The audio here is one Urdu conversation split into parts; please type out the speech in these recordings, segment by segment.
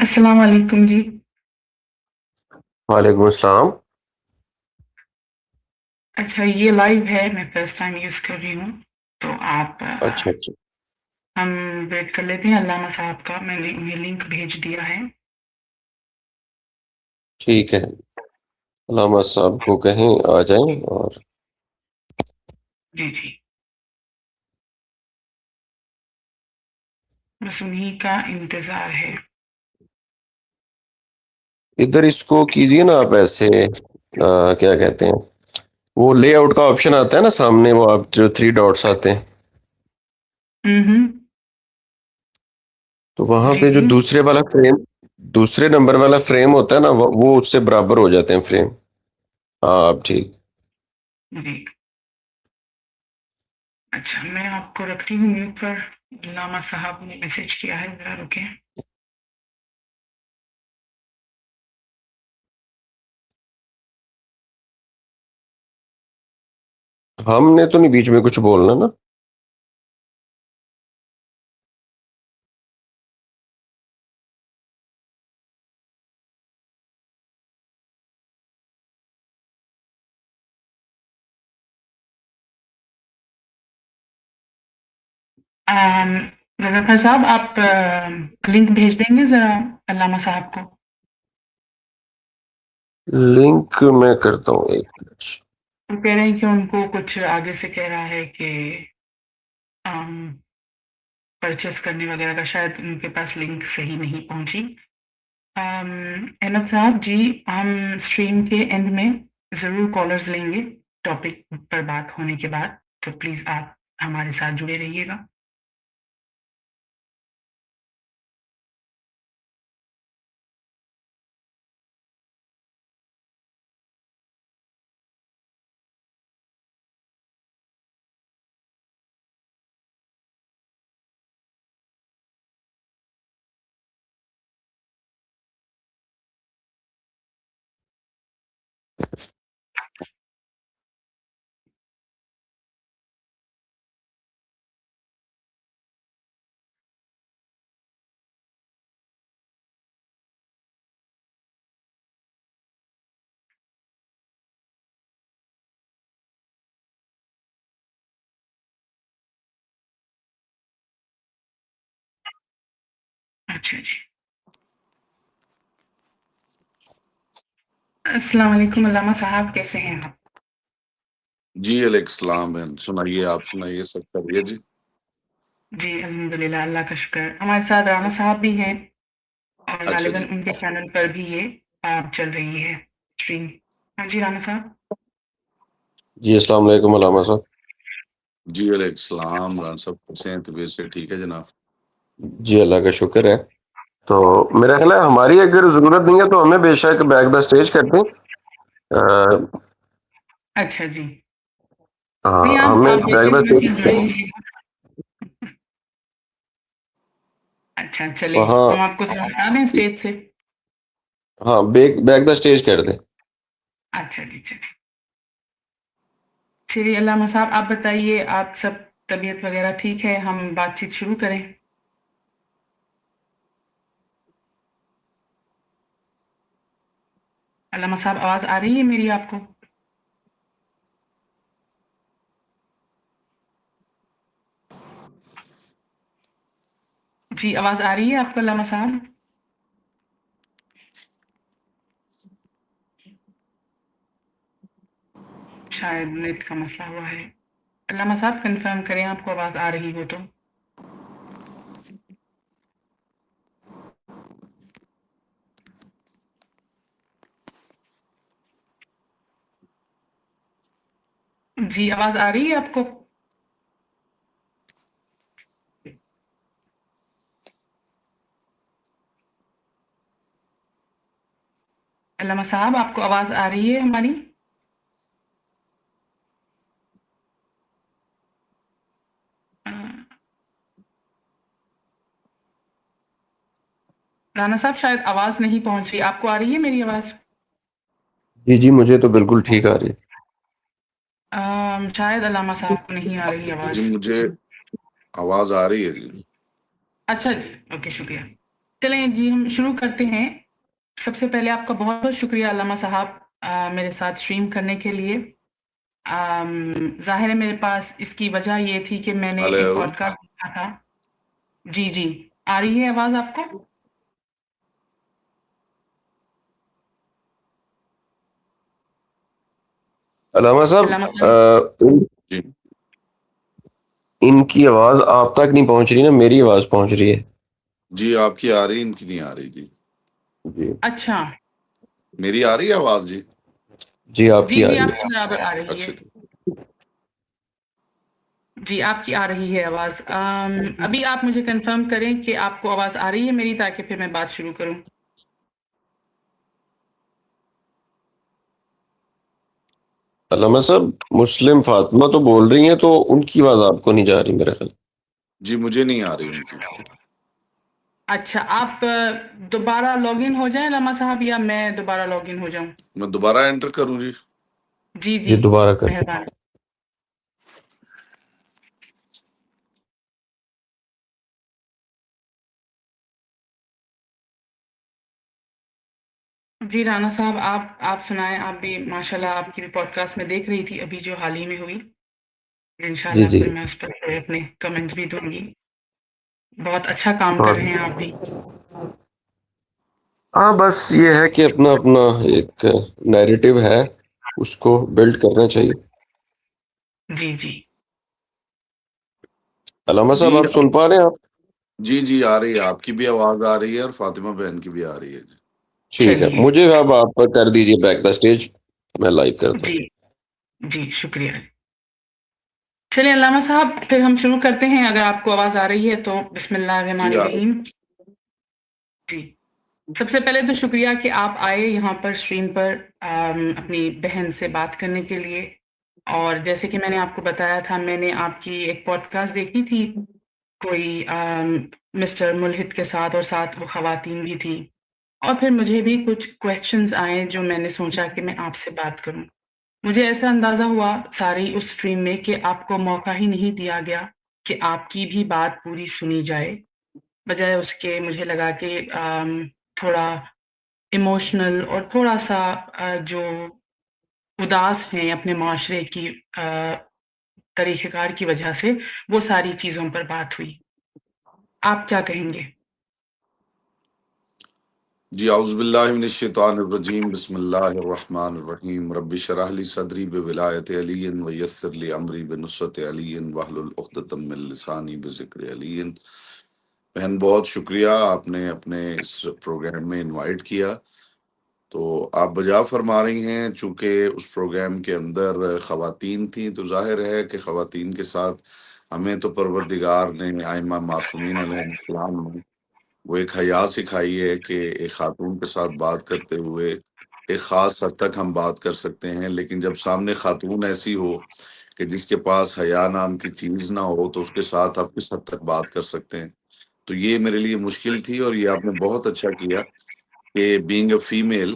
السلام علیکم جی. وعلیکم السلام. اچھا یہ لائیو ہے، میں فرسٹ ٹائم یوز کر رہی ہوں تو آپ اچھا اچھا ہم ویٹ کر لیتے ہیں علامہ صاحب کا. میں نے انہیں لنک بھیج دیا ہے. ٹھیک ہے، علامہ صاحب کو کہیں آ جائیں. اور جی جی، بس انہیں کا انتظار ہے. ادھر اس کو کیجیے نا آپ ایسے کیا کہتے ہیں، وہ لے آؤٹ کا آپشن آتا ہے نا سامنے، وہ آپ جو 3 ڈاٹس آتے ہیں ہوں تو وہاں جی پہ جو جی دوسرے نمبر والا فریم ہوتا ہے نا، وہ اس سے برابر ہو جاتے ہیں فریم. ہاں آپ ٹھیک. جی. اچھا میں آپ کو رکھتی ہوں میوٹ پر. علامہ صاحب نے میسج کیا ہے، ذرا رکیں. ہم نے تو نہیں بیچ میں کچھ بولنا نا. مظفر صاحب آپ لنک بھیج دیں گے ذرا علامہ صاحب کو. لنک میں کرتا ہوں، ایک منٹ. وہ کہہ رہے ہیں کہ ان کو کچھ آگے سے کہہ رہا ہے کہ پرچیز کرنے وغیرہ کا، شاید ان کے پاس لنک صحیح نہیں پہنچی. احمد صاحب جی، ہم اسٹریم کے اینڈ میں ضرور کالرز لیں گے ٹاپک پر بات ہونے کے بعد، تو پلیز آپ ہمارے ساتھ جڑے رہیے گا. اچھا جی، السلام علیکم علامہ صاحب، کیسے ہیں آپ؟ جی علیہ السلام بہن، سنائیے، آپ سنائیے، سب کریے جی. جی الحمدللہ، اللہ کا شکر. ہمارے ساتھ رانا صاحب بھی ہیں اور اچھا غالباً جی. ان کے چینل پر بھی یہ چل رہی ہے اسٹریم. ہاں جی رانا صاحب. جی السلام علیکم علامہ صاحب. جی علیہ السلام، ران صاحب کیسے ہیں؟ طبیعت سے ٹھیک ہے جناب؟ جی اللہ کا شکر ہے. تو میرا خیال ہے ہماری اگر ضرورت نہیں ہے تو ہمیں بے شک بیک دا اسٹیج کر دیں. اچھا جی، نہیں آپ ہمیں بیک دا بیچ میں سے اسٹیج. جڑیں گے. اچھا چلیں، ہاں ہم آپ کو تھوڑا ہٹا دیں اسٹیج سے. ہاں بیک دا اسٹیج کر دیں. اچھا جی چلیں. چلیے علامہ صاحب آپ بتائیے، آپ سب طبیعت وغیرہ ٹھیک ہے؟ ہم بات چیت شروع کریں. علامہ صاحب آواز آ رہی ہے میری آپ کو؟ جی آواز آ رہی ہے آپ کو علامہ صاحب؟ شاید نیٹ کا مسئلہ ہوا ہے. علامہ صاحب کنفرم کریں آپ کو آواز آ رہی ہو تو. جی آواز آ رہی ہے آپ کو؟ علامہ صاحب آپ کو آواز آ رہی ہے ہماری؟ رانا صاحب شاید آواز نہیں پہنچ رہی، آپ کو آ رہی ہے میری آواز؟ جی جی مجھے تو بالکل ٹھیک آ رہی ہے. شاید علامہ صاحب کو نہیں آ رہی آواز. جی مجھے آواز آ رہی ہے جی. اچھا جی اوکے شکریہ. چلیں جی ہم شروع کرتے ہیں. سب سے پہلے آپ کا بہت بہت شکریہ علامہ صاحب میرے ساتھ اسٹریم کرنے کے لیے. ظاہر ہے میرے پاس اس کی وجہ یہ تھی کہ میں نے ایک ہلو پوڈ کاسٹ دیکھا تھا. جی جی آ رہی ہے آواز آپ کو؟ علامہ صاحب علامہ صاحب جی ان کی آواز آپ تک نہیں پہنچ رہی نا، میری آواز پہنچ رہی ہے. جی آپ کی آ رہی ان کی نہیں آ رہی. جی جی اچھا میری آ رہی ہے آواز. جی جی آپ جی کی آ جی رہی آپ ہے. کی برابر آ رہی اچھا ہے. جی آپ کی آ رہی ہے آواز. ابھی آپ مجھے کنفرم کریں کہ آپ کو آواز آ رہی ہے میری، تاکہ پھر میں بات شروع کروں. علامہ صاحب مسلم فاطمہ تو بول رہی ہیں، تو ان کی آواز آپ کو نہیں جا رہی میرے خیال. جی مجھے نہیں آ رہی ان کی. اچھا آپ دوبارہ لاگ ان ہو جائیں علامہ صاحب، یا میں دوبارہ لاگ ان ہو جاؤں؟ میں دوبارہ انٹر کروں. جی جی یہ جی دوبارہ کر. مہربانی. جی رانا صاحب آپ سنائیں. آپ بھی ماشاءاللہ آپ کی بھی پوڈ کاسٹ میں دیکھ رہی تھی ابھی جو حال ہی میں ہوئی. جی انشاءاللہ جی پھر میں اس پر اپنے کمنٹس بھی دوں گی. بہت اچھا کام ہاں کر رہے ہیں آپ بھی. ہاں بس یہ ہے کہ اپنا اپنا ایک نیریٹو ہے، اس کو بلڈ کرنا چاہیے. جی جی علامہ صاحب جی آپ سن پا رہے ہیں آپ؟ جی جی آ رہی ہے. آپ کی بھی آواز آ رہی ہے اور فاطمہ بہن کی بھی آ رہی ہے. جی ٹھیک ہے، چلیے. مجھے اب آپ کر دیجیے بیک دا اسٹیج، میں لائیو کرتا ہوں. جی جی شکریہ. چلیے علامہ صاحب پھر ہم شروع کرتے ہیں. اگر آپ کو آواز آ رہی ہے تو بسم اللہ الرحمن جی آ رہی. الرحیم. جی سب سے پہلے تو شکریہ کہ آپ آئے یہاں پر اسٹریم پر اپنی بہن سے بات کرنے کے لیے. اور جیسے کہ میں نے آپ کو بتایا تھا، میں نے آپ کی ایک پوڈ کاسٹ دیکھی تھی کوئی مسٹر ملحد کے ساتھ، اور ساتھ وہ خواتین بھی تھی. اور پھر مجھے بھی کچھ کویشچنز آئے جو میں نے سوچا کہ میں آپ سے بات کروں. مجھے ایسا اندازہ ہوا ساری اس اسٹریم میں کہ آپ کو موقع ہی نہیں دیا گیا کہ آپ کی بھی بات پوری سنی جائے. بجائے اس کے مجھے لگا کہ تھوڑا ایموشنل اور تھوڑا سا جو اداس ہیں اپنے معاشرے کی طریقہ کار کی وجہ سے، وہ ساری چیزوں پر بات ہوئی. آپ کیا کہیں گے؟ جی اعوذ باللہ من الشیطان الرجیم. بسم اللہ الرحمن الرحیم. رب اشرح لی صدری بولایت علی ویسر لی امری بنصرت علی واحلل عقدۃ من لسانی بذکر علی. بہن بہت شکریہ، آپ نے اپنے اس پروگرام میں انوائٹ کیا. تو آپ بجا فرما رہی ہیں، چونکہ اس پروگرام کے اندر خواتین تھیں تو ظاہر ہے کہ خواتین کے ساتھ ہمیں تو پروردگار نے ائمہ معصومین علیہ السلام نے وہ ایک حیا سکھائی ہے کہ ایک خاتون کے ساتھ بات کرتے ہوئے ایک خاص حد تک ہم بات کر سکتے ہیں، لیکن جب سامنے خاتون ایسی ہو کہ جس کے پاس حیا نام کی چیز نہ ہو تو اس کے ساتھ آپ کس حد تک بات کر سکتے ہیں. تو یہ میرے لیے مشکل تھی، اور یہ آپ نے بہت اچھا کیا کہ بینگ اے فیمیل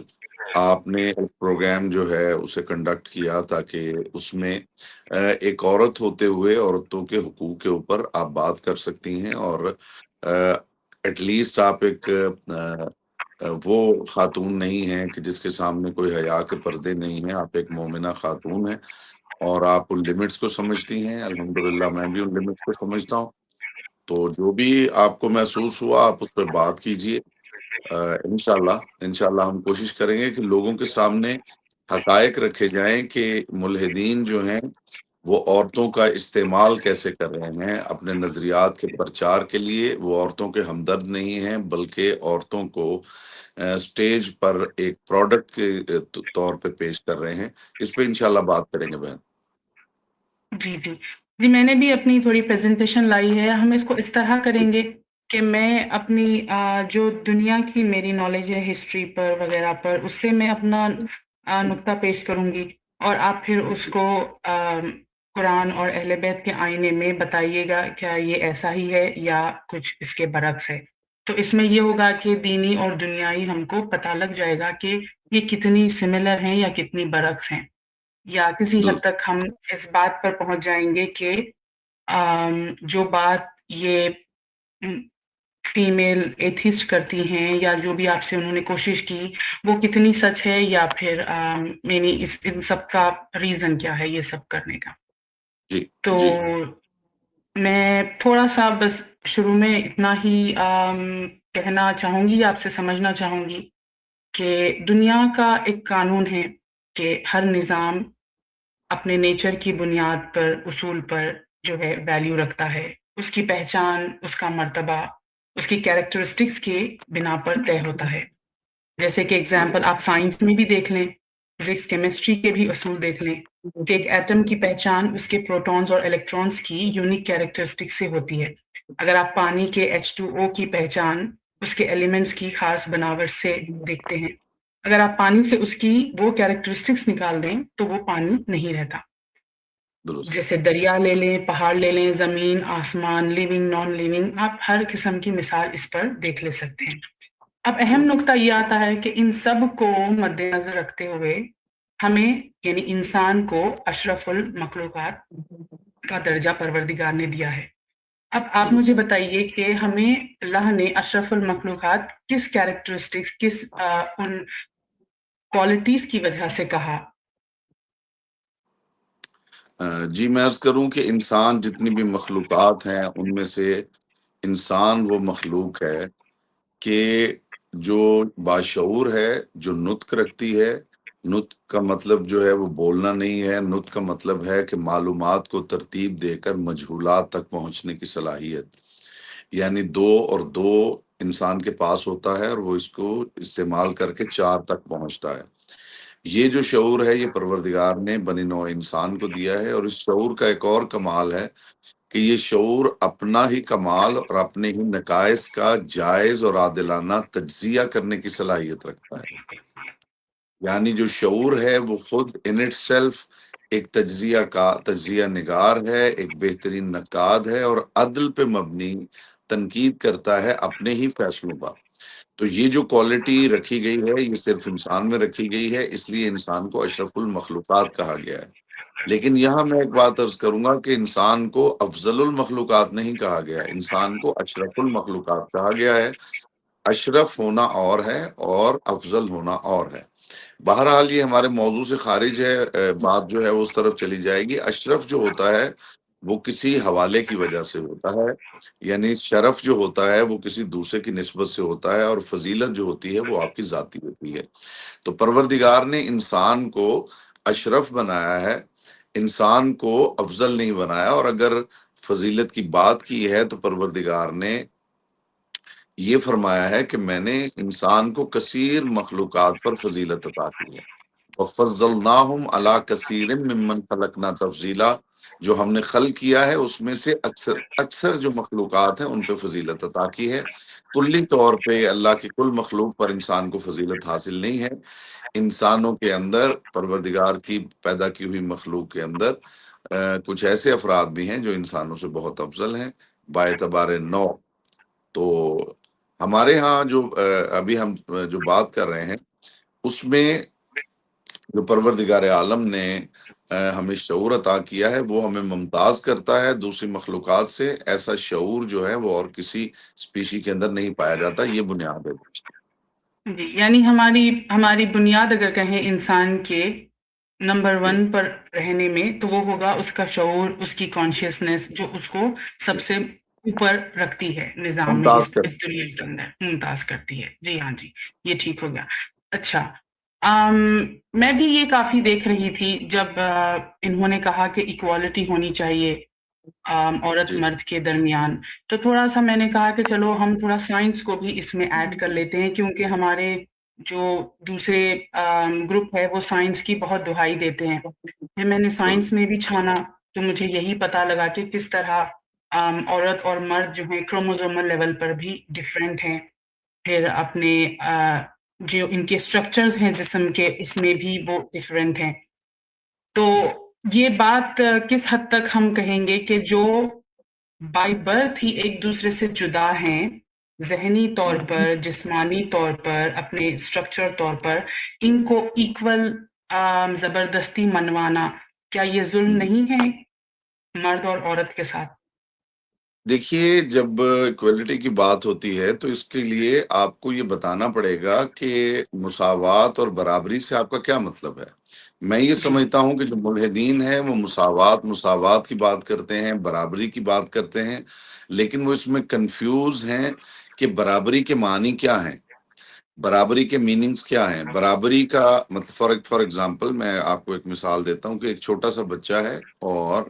آپ نے پروگرام جو ہے اسے کنڈکٹ کیا، تاکہ اس میں ایک عورت ہوتے ہوئے عورتوں کے حقوق کے اوپر آپ بات کر سکتی ہیں. اور ایٹ لیسٹ آپ ایک وہ خاتون نہیں ہیں کہ جس کے سامنے کوئی حیا کے پردے نہیں ہیں. آپ ایک مومنہ خاتون ہیں اور آپ ان لمٹس کو سمجھتی ہیں. الحمدللہ میں بھی ان لمٹس کو سمجھتا ہوں. تو جو بھی آپ کو محسوس ہوا آپ اس پہ بات کیجئے. انشاءاللہ ہم کوشش کریں گے کہ لوگوں کے سامنے حقائق رکھے جائیں کہ ملحدین جو ہیں وہ عورتوں کا استعمال کیسے کر رہے ہیں اپنے نظریات کے پرچار کے لیے. وہ عورتوں کے ہمدرد نہیں ہیں، بلکہ عورتوں کو سٹیج پر ایک پروڈکٹ کے طور پہ پیش کر رہے ہیں. اس پہ انشاءاللہ بات کریں گے بہن. جی جی جی میں نے بھی اپنی تھوڑی پریزنٹیشن لائی ہے. ہم اس کو اس طرح کریں گے کہ میں اپنی جو دنیا کی میری نالج ہے ہسٹری پر وغیرہ پر، اس سے میں اپنا نقطہ پیش کروں گی، اور آپ پھر اس کو قرآن اور اہل بیت کے آئینے میں بتائیے گا کیا یہ ایسا ہی ہے یا کچھ اس کے برعکس ہے. تو اس میں یہ ہوگا کہ دینی اور دنیائی ہم کو پتہ لگ جائے گا کہ یہ کتنی سملر ہیں یا کتنی برعکس ہیں، یا کسی حد درست. تک ہم اس بات پر پہنچ جائیں گے کہ جو بات یہ فیمیل ایتھیسٹ کرتی ہیں یا جو بھی آپ سے انہوں نے کوشش کی وہ کتنی سچ ہے یا پھر یعنی ان سب کا ریزن کیا ہے یہ سب کرنے کا؟ جی تو جی میں تھوڑا سا بس شروع میں اتنا ہی کہنا چاہوں گی، آپ سے سمجھنا چاہوں گی کہ دنیا کا ایک قانون ہے کہ ہر نظام اپنے نیچر کی بنیاد پر، اصول پر جو ہے ویلیو رکھتا ہے، اس کی پہچان، اس کا مرتبہ، اس کی کیریکٹرسٹکس کے بنا پر طے ہوتا ہے۔ جیسے کہ اگزامپل آپ سائنس میں بھی دیکھ لیں، فزکس کیمسٹری کے بھی اصول دیکھ لیں کہ ایک ایٹم کی پہچان اس کے پروٹونز اور الیکٹرونز کی یونیک کیریکٹرسٹک سے ہوتی ہے۔ اگر آپ پانی کے H2O کی پہچان اس کے ایلیمنٹس کی خاص بناوٹ سے دیکھتے ہیں، اگر آپ پانی سے اس کی وہ کیریکٹرسٹکس نکال دیں تو وہ پانی نہیں رہتا۔ درست جیسے دریا لے لیں، پہاڑ لے لیں، زمین، آسمان، لیونگ، نان لیونگ، آپ ہر قسم کی مثال اس پر دیکھ لے سکتے ہیں۔ اب اہم نکتہ یہ آتا ہے کہ ان سب کو مد نظر رکھتے ہوئے ہمیں یعنی انسان کو اشرف المخلوقات کا درجہ پروردگار نے دیا ہے۔ اب آپ مجھے درست بتائیے کہ ہمیں اللہ نے اشرف المخلوقات کس کیریکٹرسٹکس، کس ان کوالٹیز کی وجہ سے کہا؟ جی میں عرض کروں کہ انسان جتنی بھی مخلوقات ہیں ان میں سے انسان وہ مخلوق ہے کہ جو باشعور ہے، جو نطق رکھتی ہے۔ نطق کا مطلب جو ہے وہ بولنا نہیں ہے، نطق کا مطلب ہے کہ معلومات کو ترتیب دے کر مجہولات تک پہنچنے کی صلاحیت، یعنی دو اور دو انسان کے پاس ہوتا ہے اور وہ اس کو استعمال کر کے چار تک پہنچتا ہے۔ یہ جو شعور ہے یہ پروردگار نے بنی نوع انسان کو دیا ہے، اور اس شعور کا ایک اور کمال ہے کہ یہ شعور اپنا ہی کمال اور اپنے ہی نقائص کا جائز اور عادلانہ تجزیہ کرنے کی صلاحیت رکھتا ہے۔ یعنی جو شعور ہے وہ خود ان اٹ سیلف ایک تجزیہ نگار ہے، ایک بہترین نقاد ہے، اور عدل پہ مبنی تنقید کرتا ہے اپنے ہی فیصلوں پر۔ تو یہ جو کوالٹی رکھی گئی ہے یہ صرف انسان میں رکھی گئی ہے، اس لیے انسان کو اشرف المخلوقات کہا گیا ہے۔ لیکن یہاں میں ایک بات عرض کروں گا کہ انسان کو افضل المخلوقات نہیں کہا گیا، انسان کو اشرف المخلوقات کہا گیا ہے۔ اشرف ہونا اور ہے اور افضل ہونا اور ہے۔ بہرحال یہ ہمارے موضوع سے خارج ہے، بات جو ہے اس طرف چلی جائے گی۔ اشرف جو ہوتا ہے وہ کسی حوالے کی وجہ سے ہوتا ہے، یعنی شرف جو ہوتا ہے وہ کسی دوسرے کی نسبت سے ہوتا ہے، اور فضیلت جو ہوتی ہے وہ آپ کی ذاتی ہوتی ہے۔ تو پروردگار نے انسان کو اشرف بنایا ہے، انسان کو افضل نہیں بنایا۔ اور اگر فضیلت کی بات کی ہے تو پروردگار نے یہ فرمایا ہے کہ میں نے انسان کو کثیر مخلوقات پر فضیلت عطا کی ہے۔ وَفَضَّلْنَاهُمْ عَلَىٰ كَثِيرٍ مِّمَّنْ خَلَقْنَا تَفْضِيلًا، جو ہم نے خلق کیا ہے اس میں سے اکثر جو مخلوقات ہیں ان پہ فضیلت عطا کی ہے۔ کلی طور پہ اللہ کی کل مخلوق پر انسان کو فضیلت حاصل نہیں ہے۔ انسانوں کے اندر، پروردگار کی پیدا کی ہوئی مخلوق کے اندر کچھ ایسے افراد بھی ہیں جو انسانوں سے بہت افضل ہیں باعتبار نوع۔ تو ہمارے ہاں جو ابھی ہم جو بات کر رہے ہیں اس میں جو پروردگار عالم نے ہمیں شعور عطا کیا ہے وہ ہمیں ممتاز کرتا ہے دوسری مخلوقات سے۔ ایسا شعور جو ہے وہ اور کسی اسپیشی کے اندر نہیں پایا جاتا، یہ بنیاد ہے۔ جی، یعنی ہماری بنیاد اگر کہیں انسان کے نمبر 1 پر رہنے میں تو وہ ہوگا اس کا شعور، اس کی کانشیسنس جو اس کو سب سے اوپر رکھتی ہے نظام میں، ممتاز اس کر دنیا کے اندر ممتاز کرتی ہے۔ جی ہاں جی، یہ ٹھیک ہو گیا۔ اچھا، میں بھی یہ کافی دیکھ رہی تھی جب انہوں نے کہا کہ ایکوالٹی ہونی چاہیے عورت جی مرد کے درمیان، تو تھوڑا سا میں نے کہا کہ چلو ہم تھوڑا سائنس کو بھی اس میں ایڈ کر لیتے ہیں، کیونکہ ہمارے جو دوسرے گروپ ہے وہ سائنس کی بہت دہائی دیتے ہیں۔ پھر میں نے سائنس میں بھی چھانا تو مجھے یہی پتا لگا کہ کس طرح عورت اور مرد جو ہیں کروموزومل لیول پر بھی ڈفرینٹ ہیں، پھر اپنے جو ان کے اسٹرکچرز ہیں جسم کے اس میں بھی وہ ڈفرینٹ ہیں۔ تو یہ بات کس حد تک ہم کہیں گے کہ جو بائی برتھ ہی ایک دوسرے سے جدا ہیں، ذہنی طور پر، جسمانی طور پر، اپنے اسٹرکچر طور پر، ان کو ایکول زبردستی منوانا کیا یہ ظلم نہیں ہے مرد اور عورت کے ساتھ؟ دیکھیے جب ایکویلٹی کی بات ہوتی ہے تو اس کے لیے آپ کو یہ بتانا پڑے گا کہ مساوات اور برابری سے آپ کا کیا مطلب ہے۔ میں یہ جی سمجھتا ہوں کہ جو ملحدین ہیں وہ مساوات کی بات کرتے ہیں، برابری کی بات کرتے ہیں، لیکن وہ اس میں کنفیوز ہیں کہ برابری کے معنی کیا ہیں، برابری کے میننگز کیا ہیں۔ برابری کا مطلب فار ایگزامپل میں آپ کو ایک مثال دیتا ہوں کہ ایک چھوٹا سا بچہ ہے اور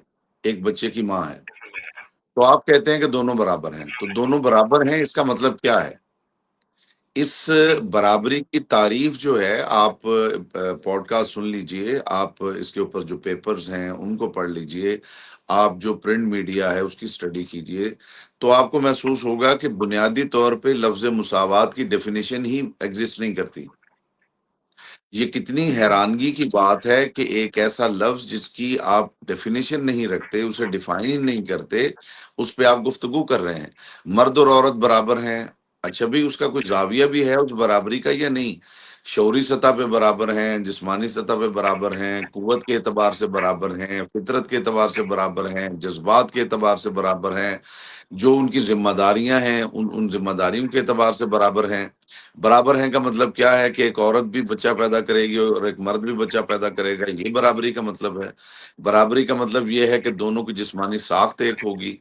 ایک بچے کی ماں ہے، تو آپ کہتے ہیں کہ دونوں برابر ہیں، تو دونوں برابر ہیں اس کا مطلب کیا ہے؟ اس جی برابری کی تعریف جو ہے آپ پوڈ کاسٹ سن لیجئے، آپ اس کے اوپر جو پیپرز ہیں ان کو پڑھ لیجئے، آپ جو پرنٹ میڈیا ہے اس کی سٹڈی کیجئے، تو آپ کو محسوس ہوگا کہ بنیادی طور پہ لفظ مساوات کی ڈیفینیشن ہی ایگزسٹ نہیں کرتی۔ یہ کتنی جی حیرانگی کی بات ہے کہ ایک ایسا لفظ جس کی آپ ڈیفینیشن نہیں رکھتے، اسے ڈیفائن نہیں کرتے، اس پہ آپ گفتگو کر رہے ہیں۔ مرد اور عورت برابر ہیں، اچھا بھی اس کا کوئی زاویہ بھی ہے اس برابری کا یا نہیں؟ شعوری سطح پہ برابر ہیں، جسمانی سطح پہ برابر ہیں، قوت کے اعتبار سے برابر ہیں، فطرت کے اعتبار سے برابر ہیں، جذبات کے اعتبار سے برابر ہیں، جو ان کی ذمہ داریاں ہیں ان ذمہ داریوں کے اعتبار سے برابر ہیں۔ برابر ہیں کا مطلب کیا ہے کہ ایک عورت بھی بچہ پیدا کرے گی اور ایک مرد بھی بچہ پیدا کرے گا، یہ برابری کا مطلب ہے۔ برابری کا مطلب یہ ہے کہ دونوں کی جسمانی ساخت ایک ہوگی،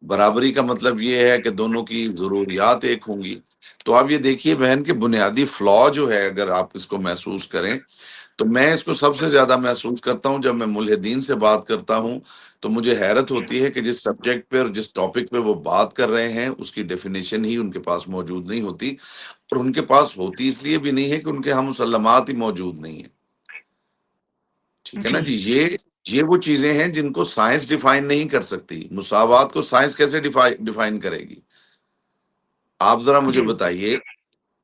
برابری کا مطلب یہ ہے کہ دونوں کی ضروریات ایک ہوں گی۔ تو آپ یہ دیکھیے بہن کہ بنیادی فلا جو ہے اگر آپ اس کو محسوس کریں تو میں اس کو سب سے زیادہ محسوس کرتا ہوں جب میں ملحدین سے بات کرتا ہوں، تو مجھے حیرت ہوتی ہے کہ جس سبجیکٹ پہ اور جس ٹاپک پہ وہ بات کر رہے ہیں اس کی ڈیفینیشن ہی ان کے پاس موجود نہیں ہوتی، اور ان کے پاس ہوتی اس لیے بھی نہیں ہے کہ ان کے ہم مسلمات ہی موجود نہیں ہیں۔ ٹھیک ہے نا جی جی، یہ وہ چیزیں ہیں جن کو سائنس ڈیفائن نہیں کر سکتی۔ مساوات کو سائنس کیسے ڈیفائن کرے گی؟ آپ ذرا مجھے جی بتائیے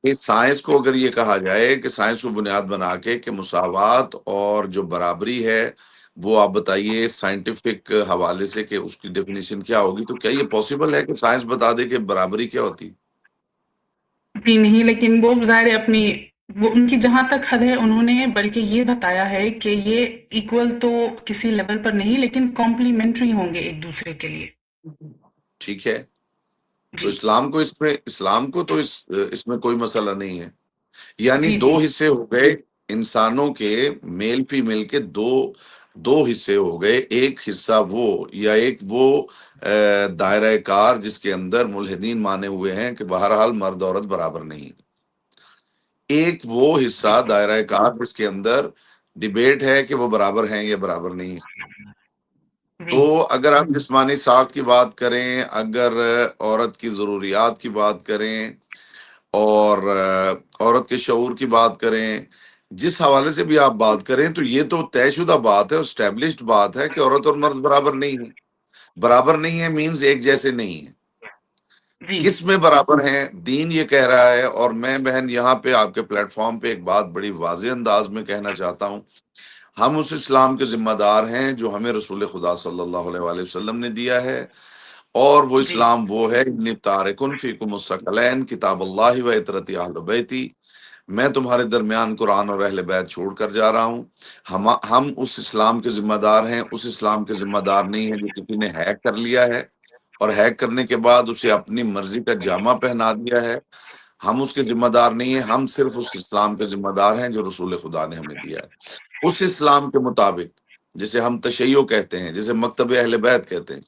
کہ سائنس کو اگر یہ کہا جائے کہ سائنس کو بنیاد بنا کے کہ مساوات اور جو برابری ہے وہ آپ بتائیے سائنٹیفک حوالے سے کہ اس کی ڈیفینیشن کیا ہوگی، تو کیا یہ پاسبل ہے کہ سائنس بتا دے کہ برابری کیا ہوتی؟ جی نہیں، لیکن وہ ظاہر ہے اپنی وہ ان کی جہاں تک حد ہے انہوں نے بلکہ یہ بتایا ہے کہ یہ ایکول تو کسی لیول پر نہیں لیکن کمپلیمنٹری ہوں گے ایک دوسرے کے لیے۔ ٹھیک ہے، تو جی اسلام کو تو اس میں کوئی مسئلہ نہیں ہے۔ یعنی جی دو جی حصے ہو گئے انسانوں کے، میل فیمیل کے دو حصے ہو گئے، ایک حصہ وہ یا ایک وہ دائرہ کار جس کے اندر ملحدین مانے ہوئے ہیں کہ بہرحال مرد عورت برابر نہیں، ایک وہ حصہ جی دائرہ کار جس کے اندر ڈیبیٹ ہے کہ وہ برابر ہیں یا برابر نہیں ہیں۔ تو جی اگر ہم جسمانی ساخت کی بات کریں، اگر عورت کی ضروریات کی بات کریں اور عورت کے شعور کی بات کریں، جس حوالے سے بھی آپ بات کریں تو یہ تو طے شدہ بات ہے، اسٹیبلشڈ بات ہے کہ عورت اور مرد برابر نہیں ہے۔ برابر نہیں ہے مینز ایک جیسے نہیں ہے۔ جی کس میں برابر ہیں؟ دین یہ کہہ رہا ہے، اور میں بہن یہاں پہ آپ کے پلیٹ فارم پہ ایک بات بڑی واضح انداز میں کہنا چاہتا ہوں، ہم اس اسلام کے ذمہ دار ہیں جو ہمیں رسول خدا صلی اللہ علیہ وآلہ وسلم نے دیا ہے، اور وہ جی اسلام وہ ہے انی تارکن فیکم الثقلین کتاب اللہ و عطرت اہل بیتی، میں تمہارے درمیان قرآن اور اہل بیت چھوڑ کر جا رہا ہوں۔ ہم اس اسلام کے ذمہ دار ہیں، اس اسلام کے ذمہ دار نہیں ہیں جو کسی نے ہیک کر لیا ہے اور ہیک کرنے کے بعد اسے اپنی مرضی کا جامہ پہنا دیا ہے۔ ہم اس کے ذمہ دار نہیں ہیں، ہم صرف اس اسلام کے ذمہ دار ہیں جو رسول خدا نے ہمیں دیا ہے۔ اس اسلام کے مطابق جسے ہم تشیع کہتے ہیں، جسے مکتب اہل بیت کہتے ہیں،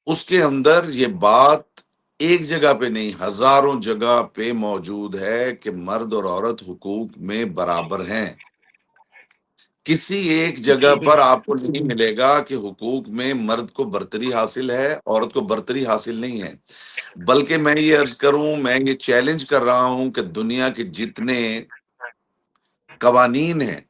اس کے اندر یہ بات ایک جگہ پہ نہیں ہزاروں جگہ پہ موجود ہے کہ مرد اور عورت حقوق میں برابر ہیں۔ کسی ایک جگہ جی پر آپ کو نہیں ملے گا کہ حقوق میں مرد کو برتری حاصل ہے، عورت کو برتری حاصل نہیں ہے۔ بلکہ میں یہ عرض کروں، میں یہ چیلنج کر رہا ہوں کہ دنیا کے جتنے قوانین ہیں،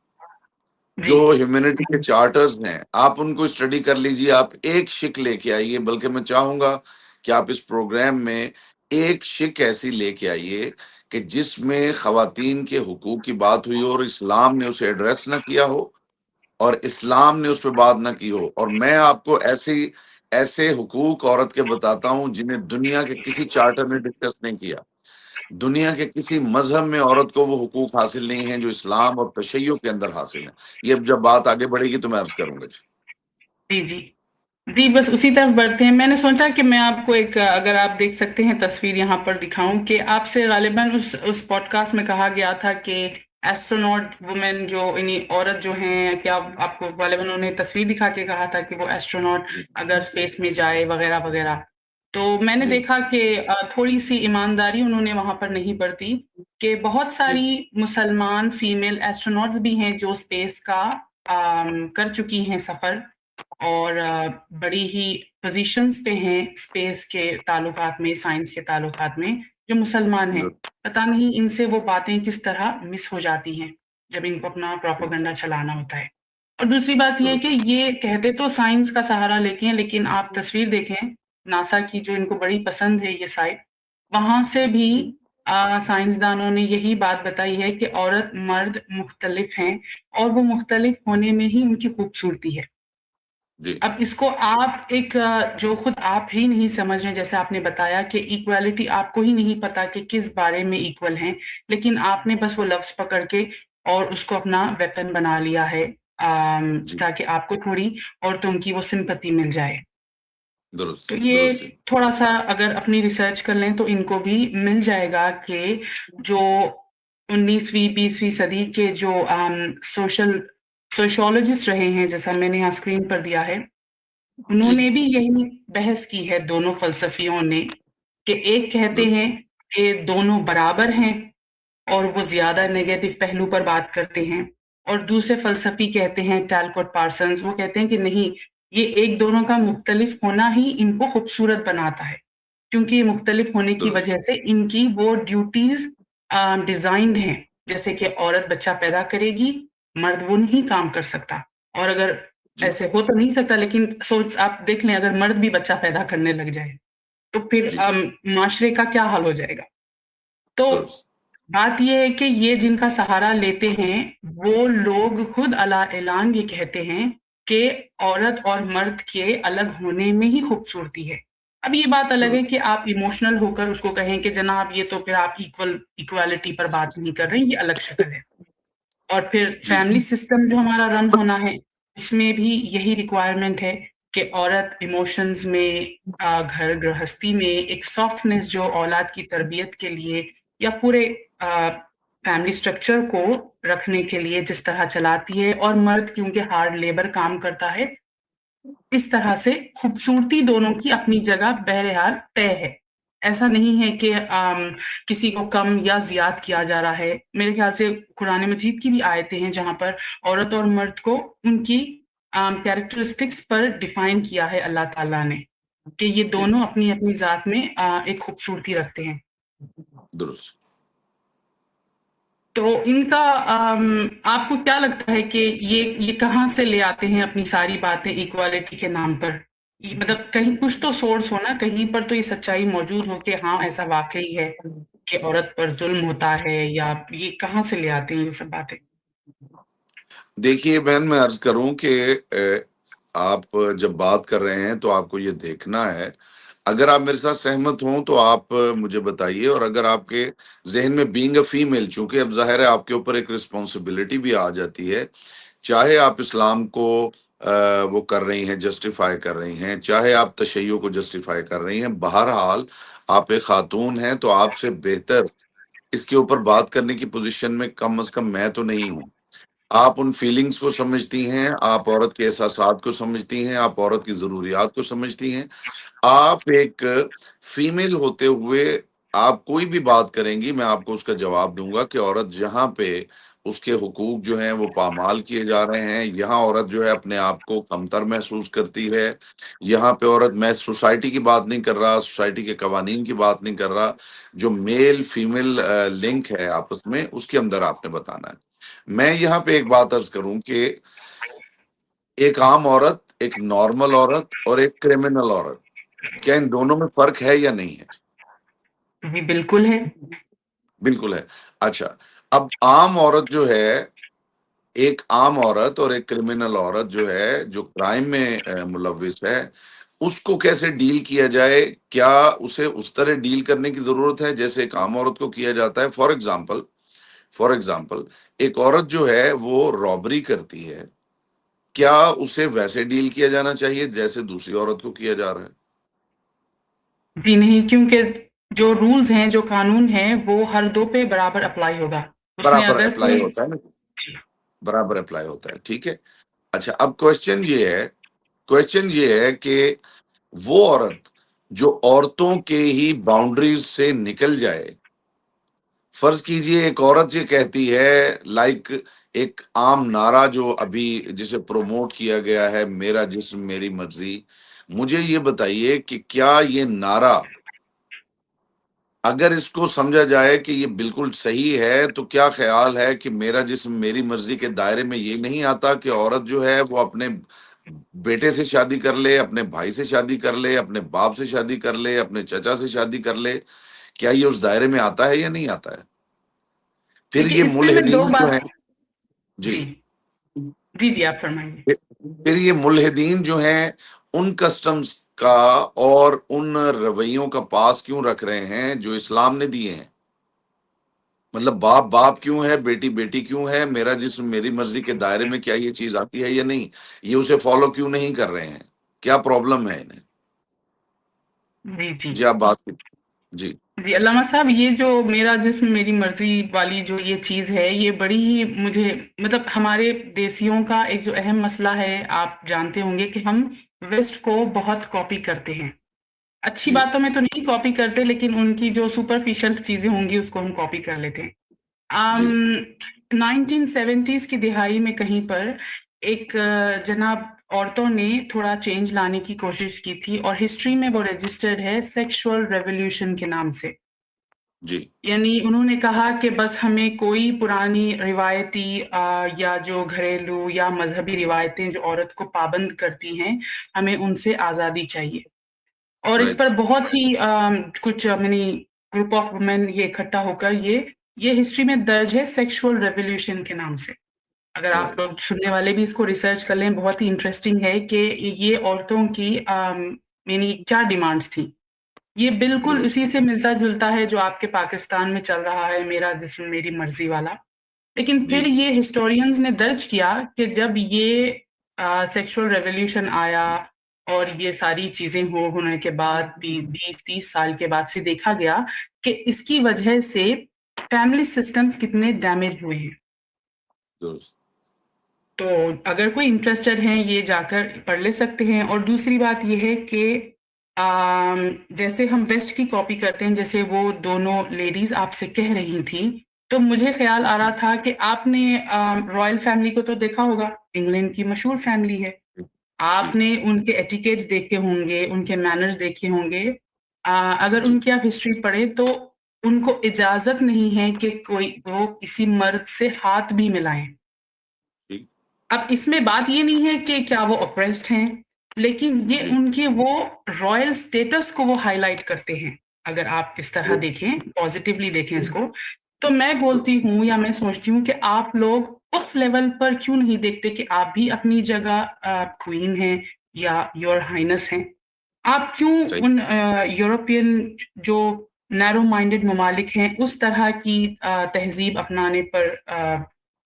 جو جی ہیومینٹی کے چارٹرز ہیں، آپ ان کو اسٹڈی کر لیجئے، آپ ایک شک لے کے آئیے، بلکہ میں چاہوں گا کہ آپ اس پروگرام میں ایک شک ایسی لے کے آئیے کہ جس میں خواتین کے حقوق کی بات ہوئی ہو اور اسلام نے اسے ایڈریس نہ کیا ہو، اور اسلام نے اس پہ بات نہ کی ہو، اور میں آپ کو ایسے حقوق عورت کے بتاتا ہوں جنہیں دنیا کے کسی چارٹر نے ڈسکس نہیں کیا، دنیا کے کسی مذہب میں عورت کو وہ حقوق حاصل نہیں ہیں جو اسلام اور تشیع کے اندر حاصل ہیں۔ یہ جب بات آگے بڑھے گی تو میں عرض کروں گا جی۔ جی جی جی بس اسی طرف بڑھتے ہیں. میں نے سوچا کہ میں آپ کو ایک اگر آپ دیکھ سکتے ہیں تصویر یہاں پر دکھاؤں کہ آپ سے غالباً اس پوڈ کاسٹ میں کہا گیا تھا کہ ایسٹروناٹ وومن جو یعنی عورت جو ہیں کیا آپ کو غالباً انہیں تصویر دکھا کے کہا تھا کہ وہ ایسٹروناٹ اگر اسپیس میں جائے وغیرہ وغیرہ. تو میں نے جی دیکھا کہ تھوڑی سی ایمانداری انہوں نے وہاں پر نہیں برتی کہ بہت جی ساری مسلمان فیمیل ایسٹروناٹس بھی ہیں جو اسپیس کا کر چکی ہیں سفر اور بڑی ہی پوزیشنز پہ ہیں اسپیس کے تعلقات میں سائنس کے تعلقات میں جو مسلمان ہیں. پتہ نہیں ان سے وہ باتیں کس طرح مس ہو جاتی ہیں جب ان کو اپنا پروپیگنڈا چلانا ہوتا ہے. اور دوسری بات یہ کہ یہ کہتے تو سائنس کا سہارا لے کے ہیں لیکن آپ تصویر دیکھیں ناسا کی جو ان کو بڑی پسند ہے یہ سائٹ وہاں سے بھی سائنسدانوں نے یہی بات بتائی ہے کہ عورت مرد مختلف ہیں اور وہ مختلف ہونے میں ہی ان کی خوبصورتی ہے. جی اب اس کو آپ ایک جو خود آپ ہی نہیں سمجھ رہے جیسے آپ نے بتایا کہ ایکویلٹی آپ کو ہی نہیں پتا کہ کس بارے میں ایکول ہیں لیکن آپ نے بس وہ لفظ پکڑ کے اور اس کو اپنا ویپن بنا لیا ہے جی تاکہ آپ کو تھوڑی عورتوں کی وہ سمپتی مل جائے. درست تو یہ درست تھوڑا سا اگر اپنی ریسرچ کر لیں تو ان کو بھی مل جائے گا کہ جو 19ویں 20ویں صدی کے جو سوشولوجسٹ رہے ہیں جیسا میں نے یہاں اسکرین پر دیا ہے انہوں جی نے بھی یہی بحث کی ہے دونوں فلسفیوں نے کہ ایک کہتے درست ہیں کہ دونوں برابر ہیں اور وہ زیادہ نیگیٹو پہلو پر بات کرتے ہیں اور دوسرے فلسفی کہتے ہیں ٹالکوٹ پارسنز وہ کہتے ہیں کہ نہیں یہ ایک دونوں کا مختلف ہونا ہی ان کو خوبصورت بناتا ہے کیونکہ یہ مختلف ہونے کی درست وجہ سے ان کی وہ ڈیوٹیز ڈیزائنڈ ہیں جیسے کہ عورت بچہ پیدا کرے گی مرد وہ نہیں کام کر سکتا اور اگر جی ایسے ہو تو نہیں سکتا لیکن سوچ آپ دیکھ لیں اگر مرد بھی بچہ پیدا کرنے لگ جائے تو پھر جی معاشرے کا کیا حال ہو جائے گا. تو درست بات یہ ہے کہ یہ جن کا سہارا لیتے ہیں وہ لوگ خود اعلان یہ کہتے ہیں کہ عورت اور مرد کے الگ ہونے میں ہی خوبصورتی ہے. اب یہ بات الگ ہے درست کہ آپ ایموشنل ہو کر اس کو کہیں کہ جناب یہ تو پھر آپ ایکوالٹی پر بات نہیں کر رہے ہیں یہ الگ شکل ہے. اور پھر جی فیملی سسٹم جو ہمارا رن ہونا ہے اس میں بھی یہی ریکوائرمنٹ ہے کہ عورت ایموشنز میں گھر گرہستی میں ایک سافٹنس جو اولاد کی تربیت کے لیے یا پورے فیملی سٹرکچر کو رکھنے کے لیے جس طرح چلاتی ہے اور مرد کیونکہ ہارڈ لیبر کام کرتا ہے اس طرح سے خوبصورتی دونوں کی اپنی جگہ بہرحال طے ہے. ایسا نہیں ہے کہ کسی کو کم یا زیاد کیا جا رہا ہے. میرے خیال سے قرآن مجید کی بھی آیتیں ہیں جہاں پر عورت اور مرد کو ان کی کیریکٹرسٹکس پر ڈیفائن کیا ہے اللہ تعالیٰ نے کہ یہ جی دونوں اپنی اپنی ذات میں ایک خوبصورتی رکھتے ہیں. درست تو ان کا آپ کو کیا لگتا ہے کہ یہ کہاں سے لے آتے ہیں اپنی ساری باتیں ایکوالٹی کے نام پر؟ مطلب کہیں کچھ تو سورس ہو نا کہیں پر تو یہ سچائی موجود ہو کہ ہاں ایسا واقعی ہے کہ عورت پر ظلم ہوتا ہے یا یہ کہاں سے لے آتے ہیں یہ سب باتیں؟ دیکھیے بہن میں عرض کروں کہ آپ جب بات کر رہے ہیں تو آپ کو یہ دیکھنا ہے اگر آپ میرے ساتھ سہمت ہوں تو آپ مجھے بتائیے اور اگر آپ کے ذہن میں بینگ اے فیمیل چونکہ اب ظاہر ہے آپ کے اوپر ایک رسپانسبلٹی بھی آ جاتی ہے چاہے آپ اسلام کو وہ کر رہی ہیں جسٹیفائی کر رہی ہیں چاہے آپ تشیع کو جسٹیفائی کر رہی ہیں بہرحال آپ ایک خاتون ہیں تو آپ سے بہتر اس کے اوپر بات کرنے کی پوزیشن میں کم از کم میں تو نہیں ہوں آپ ان فیلنگز کو سمجھتی ہیں آپ عورت کے احساسات کو سمجھتی ہیں آپ عورت کی ضروریات کو سمجھتی ہیں آپ ایک فیمیل ہوتے ہوئے آپ کوئی بھی بات کریں گی میں آپ کو اس کا جواب دوں گا کہ عورت جہاں پہ اس کے حقوق جو ہیں وہ پامال کیے جا رہے ہیں یہاں عورت جو ہے اپنے آپ کو کمتر محسوس کرتی ہے یہاں پہ عورت میں سوسائٹی کی بات نہیں کر رہا سوسائٹی کے قوانین کی بات نہیں کر رہا جو میل فیمیل لنک ہے آپس میں اس کے اندر آپ نے بتانا ہے میں یہاں پہ ایک بات عرض کروں کہ ایک عام عورت ایک نارمل عورت اور ایک کریمنل عورت کیا ان دونوں میں فرق ہے یا نہیں ہے جی بالکل ہے. بالکل ہے اچھا اب عام عورت جو ہے ایک عام عورت اور ایک کرمنل عورت جو ہے جو کرائم میں ملوث ہے اس کو کیسے ڈیل کیا جائے کیا اسے اس طرح ڈیل کرنے کی ضرورت ہے جیسے ایک عام عورت کو کیا جاتا ہے فار ایگزامپل ایک عورت جو ہے وہ رابری کرتی ہے کیا اسے ویسے ڈیل کیا جانا چاہیے جیسے دوسری عورت کو کیا جا رہا ہے؟ جی نہیں، کیونکہ جو رولز ہیں، جو قانون ہیں، وہ ہر دو پہ برابر اپلائی ہوگا. اس میں برابر اگر اپلائی کوئی ہوتا ہے نا، برابر اپلائی ہوتا ہے. ٹھیک ہے. اچھا، اب کوشچن یہ ہے کہ وہ عورت جو عورتوں کے ہی باؤنڈریز سے نکل جائے، فرض کیجئے ایک عورت یہ کہتی ہے، لائک ایک عام نعرہ جو ابھی جسے پروموٹ کیا گیا ہے، میرا جسم میری مرضی. مجھے یہ بتائیے کہ کیا یہ نعرہ اگر اس کو سمجھا جائے کہ یہ بالکل صحیح ہے، تو کیا خیال ہے کہ میرا جسم میری مرضی کے دائرے میں یہ نہیں آتا کہ عورت جو ہے وہ اپنے بیٹے سے شادی کر لے، اپنے بھائی سے شادی کر لے، اپنے باپ سے شادی کر لے، اپنے چچا سے شادی کر لے؟ کیا یہ اس دائرے میں آتا ہے یا نہیں آتا ہے؟ پھر دیکھیے، یہ اس پہ میں دو ملحدین جو ہیں، بات. جی، جی آپ فرمائیے. پھر یہ ملحدین جو ہیں ان کسٹمز کا اور ان رویوں کا پاس کیوں رکھ رہے ہیں جو اسلام نے دیے ہیں؟ مطلب باپ کیوں ہے، بیٹی بیٹی کیوں ہے، میرا جسم میری مرضی کے دائرے میں کیا یہ چیز آتی ہے یا نہیں؟ یہ اسے فالو کیوں نہیں کر رہے ہیں؟ کیا پرابلم ہے انہیں؟ جی جی آپ بات جی جی علامہ صاحب، یہ جو میرا جسم میری مرضی والی جو یہ چیز ہے، یہ بڑی ہی مجھے مطلب ہمارے دیسیوں کا ایک جو اہم مسئلہ ہے. آپ جانتے ہوں گے کہ ہم ویسٹ کو بہت کاپی کرتے ہیں. اچھی جی باتوں میں تو نہیں کاپی کرتے، لیکن ان کی جو سپرفیشل چیزیں ہوں گی اس کو ہم کاپی کر لیتے ہیں. جی 1970s کی دہائی میں کہیں پر ایک جناب عورتوں نے تھوڑا چینج لانے کی کوشش کی تھی، اور ہسٹری میں وہ رجسٹرڈ ہے سیکشول ریولیوشن کے نام سے. جی یعنی انہوں نے کہا کہ بس ہمیں کوئی پرانی روایتی یا جو گھریلو یا مذہبی روایتیں جو عورت کو پابند کرتی ہیں، ہمیں ان سے آزادی چاہیے. اور اس پر رائٹ بہت ہی کچھ گروپ آف وومین یہ اکٹھا ہو کر یہ ہسٹری میں درج ہے سیکشول ریولیوشن کے نام سے. اگر آپ رائٹ لوگ سننے والے بھی اس کو ریسرچ کر لیں، بہت ہی انٹرسٹنگ ہے کہ یہ عورتوں کی یعنی کیا ڈیمانڈس تھیں. یہ بالکل درست اسی سے ملتا جلتا ہے جو آپ کے پاکستان میں چل رہا ہے، میرا جسم میری مرضی والا. لیکن جی پھر یہ ہسٹورینز نے درج کیا کہ جب یہ سیکشول ریولیوشن آیا اور یہ ساری چیزیں ہونے کے بعد 20-30 سال کے بعد سے دیکھا گیا کہ اس کی وجہ سے فیملی سسٹمز کتنے ڈیمیج ہوئے ہیں. درست تو اگر کوئی انٹرسٹڈ ہیں یہ جا کر پڑھ لے سکتے ہیں. اور دوسری بات یہ ہے کہ جیسے ہم ویسٹ کی کاپی کرتے ہیں، جیسے وہ دونوں لیڈیز آپ سے کہہ رہی تھیں، تو مجھے خیال آ رہا تھا کہ آپ نے رائل فیملی کو تو دیکھا ہوگا، انگلینڈ کی مشہور فیملی ہے. جی آپ نے ان کے ایٹیکیٹس دیکھے ہوں گے، ان کے مینرز دیکھے ہوں گے. اگر جی ان کی آپ ہسٹری پڑھیں تو ان کو اجازت نہیں ہے کہ کوئی وہ کسی مرد سے ہاتھ بھی ملائیں. جی اب اس میں بات یہ نہیں ہے کہ کیا وہ اپریسڈ ہیں، لیکن یہ جی ان کے وہ رائل سٹیٹس کو وہ ہائی لائٹ کرتے ہیں. اگر آپ اس طرح درست دیکھیں، پازیٹیولی دیکھیں اس کو، تو میں بولتی ہوں یا میں سوچتی ہوں کہ آپ لوگ اس لیول پر کیوں نہیں دیکھتے کہ آپ بھی اپنی جگہ کوئین ہیں یا یور ہائنس ہیں. آپ کیوں صحیح ان یورپین جو نیرو مائنڈڈ ممالک ہیں اس طرح کی تہذیب اپنانے پر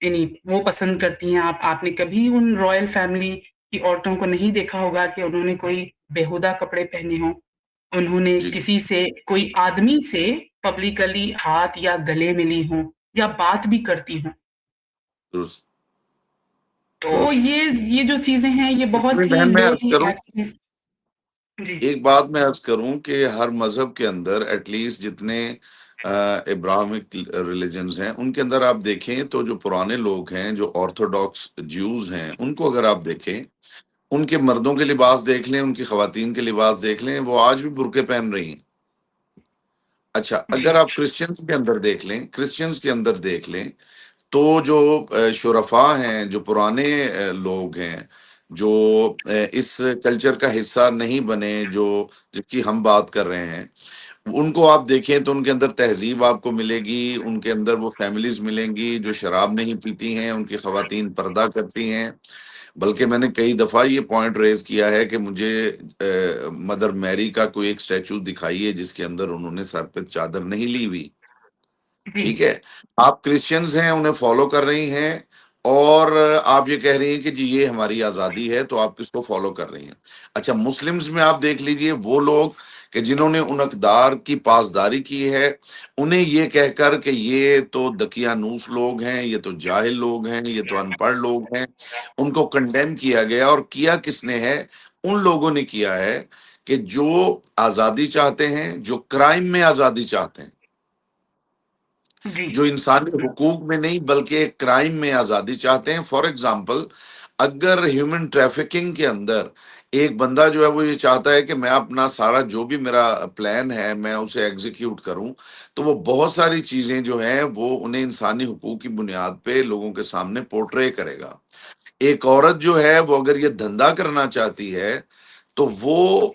یعنی وہ پسند کرتی ہیں؟ آپ نے کبھی ان رائل فیملی کی عورتوں کو نہیں دیکھا ہوگا کہ انہوں نے کوئی بےہودہ کپڑے پہنے ہوں، انہوں نے جی کسی سے کوئی آدمی سے پبلکلی ہاتھ یا گلے ملی ہوں یا بات بھی کرتی ہوں. درست تو درست یہ جو چیزیں ہیں یہ اس میں بہت ہی بہن میں لو عرض ہی کروں، ایکٹ ہیں. جی ایک بات میں عرض کروں کہ ہر مذہب کے اندر ایٹ لیسٹ جتنے ابراہمک ریلیجنز ہیں ان کے اندر آپ دیکھیں تو جو پرانے لوگ ہیں، جو آرتھوڈاکس جیوز ہیں، ان کو اگر آپ دیکھیں، ان کے مردوں کے لباس دیکھ لیں، ان کی خواتین کے لباس دیکھ لیں، وہ آج بھی برقعے پہن رہی ہیں. اچھا، جی اگر آپ کرسچنز کے اندر دیکھ لیں تو جو شرفاء ہیں، جو پرانے لوگ ہیں، جو اس کلچر کا حصہ نہیں بنے، جو جس کی ہم بات کر رہے ہیں، ان کو آپ دیکھیں تو ان کے اندر تہذیب آپ کو ملے گی، ان کے اندر وہ فیملیز ملیں گی جو شراب نہیں پیتی ہیں، ان کی خواتین پردہ کرتی ہیں. بلکہ میں نے کئی دفعہ یہ پوائنٹ ریز کیا ہے کہ مجھے مدر میری کا کوئی ایک سٹیچو دکھائیے جس کے اندر انہوں نے سر پہ چادر نہیں لی ہوئی. جی ٹھیک ہے، آپ کرسچنز ہیں، انہیں فالو کر رہی ہیں، اور آپ یہ کہہ رہی ہیں کہ جی یہ ہماری آزادی ہے، تو آپ کس کو فالو کر رہی ہیں؟ اچھا، مسلمز میں آپ دیکھ لیجئے وہ لوگ کہ جنہوں نے ان اقدار کی پاسداری کی ہے، انہیں یہ کہہ کر کہ یہ تو دقیانوس لوگ ہیں، یہ تو جاہل لوگ ہیں، یہ تو ان پڑھ لوگ ہیں، ان کو کنڈیم کیا گیا. اور کیا کس نے ہے؟ ان لوگوں نے کیا ہے کہ جو آزادی چاہتے ہیں، جو کرائم میں آزادی چاہتے ہیں، جی جو انسانی حقوق میں نہیں بلکہ کرائم میں آزادی چاہتے ہیں. فار ایگزامپل، اگر ہیومن ٹریفکنگ کے اندر ایک بندہ جو ہے وہ یہ چاہتا ہے کہ میں اپنا سارا جو بھی میرا پلان ہے میں اسے ایگزیکیوٹ کروں، تو وہ بہت ساری چیزیں جو ہیں وہ انہیں انسانی حقوق کی بنیاد پہ لوگوں کے سامنے پورٹرے کرے گا. ایک عورت جو ہے وہ اگر یہ دھندا کرنا چاہتی ہے تو وہ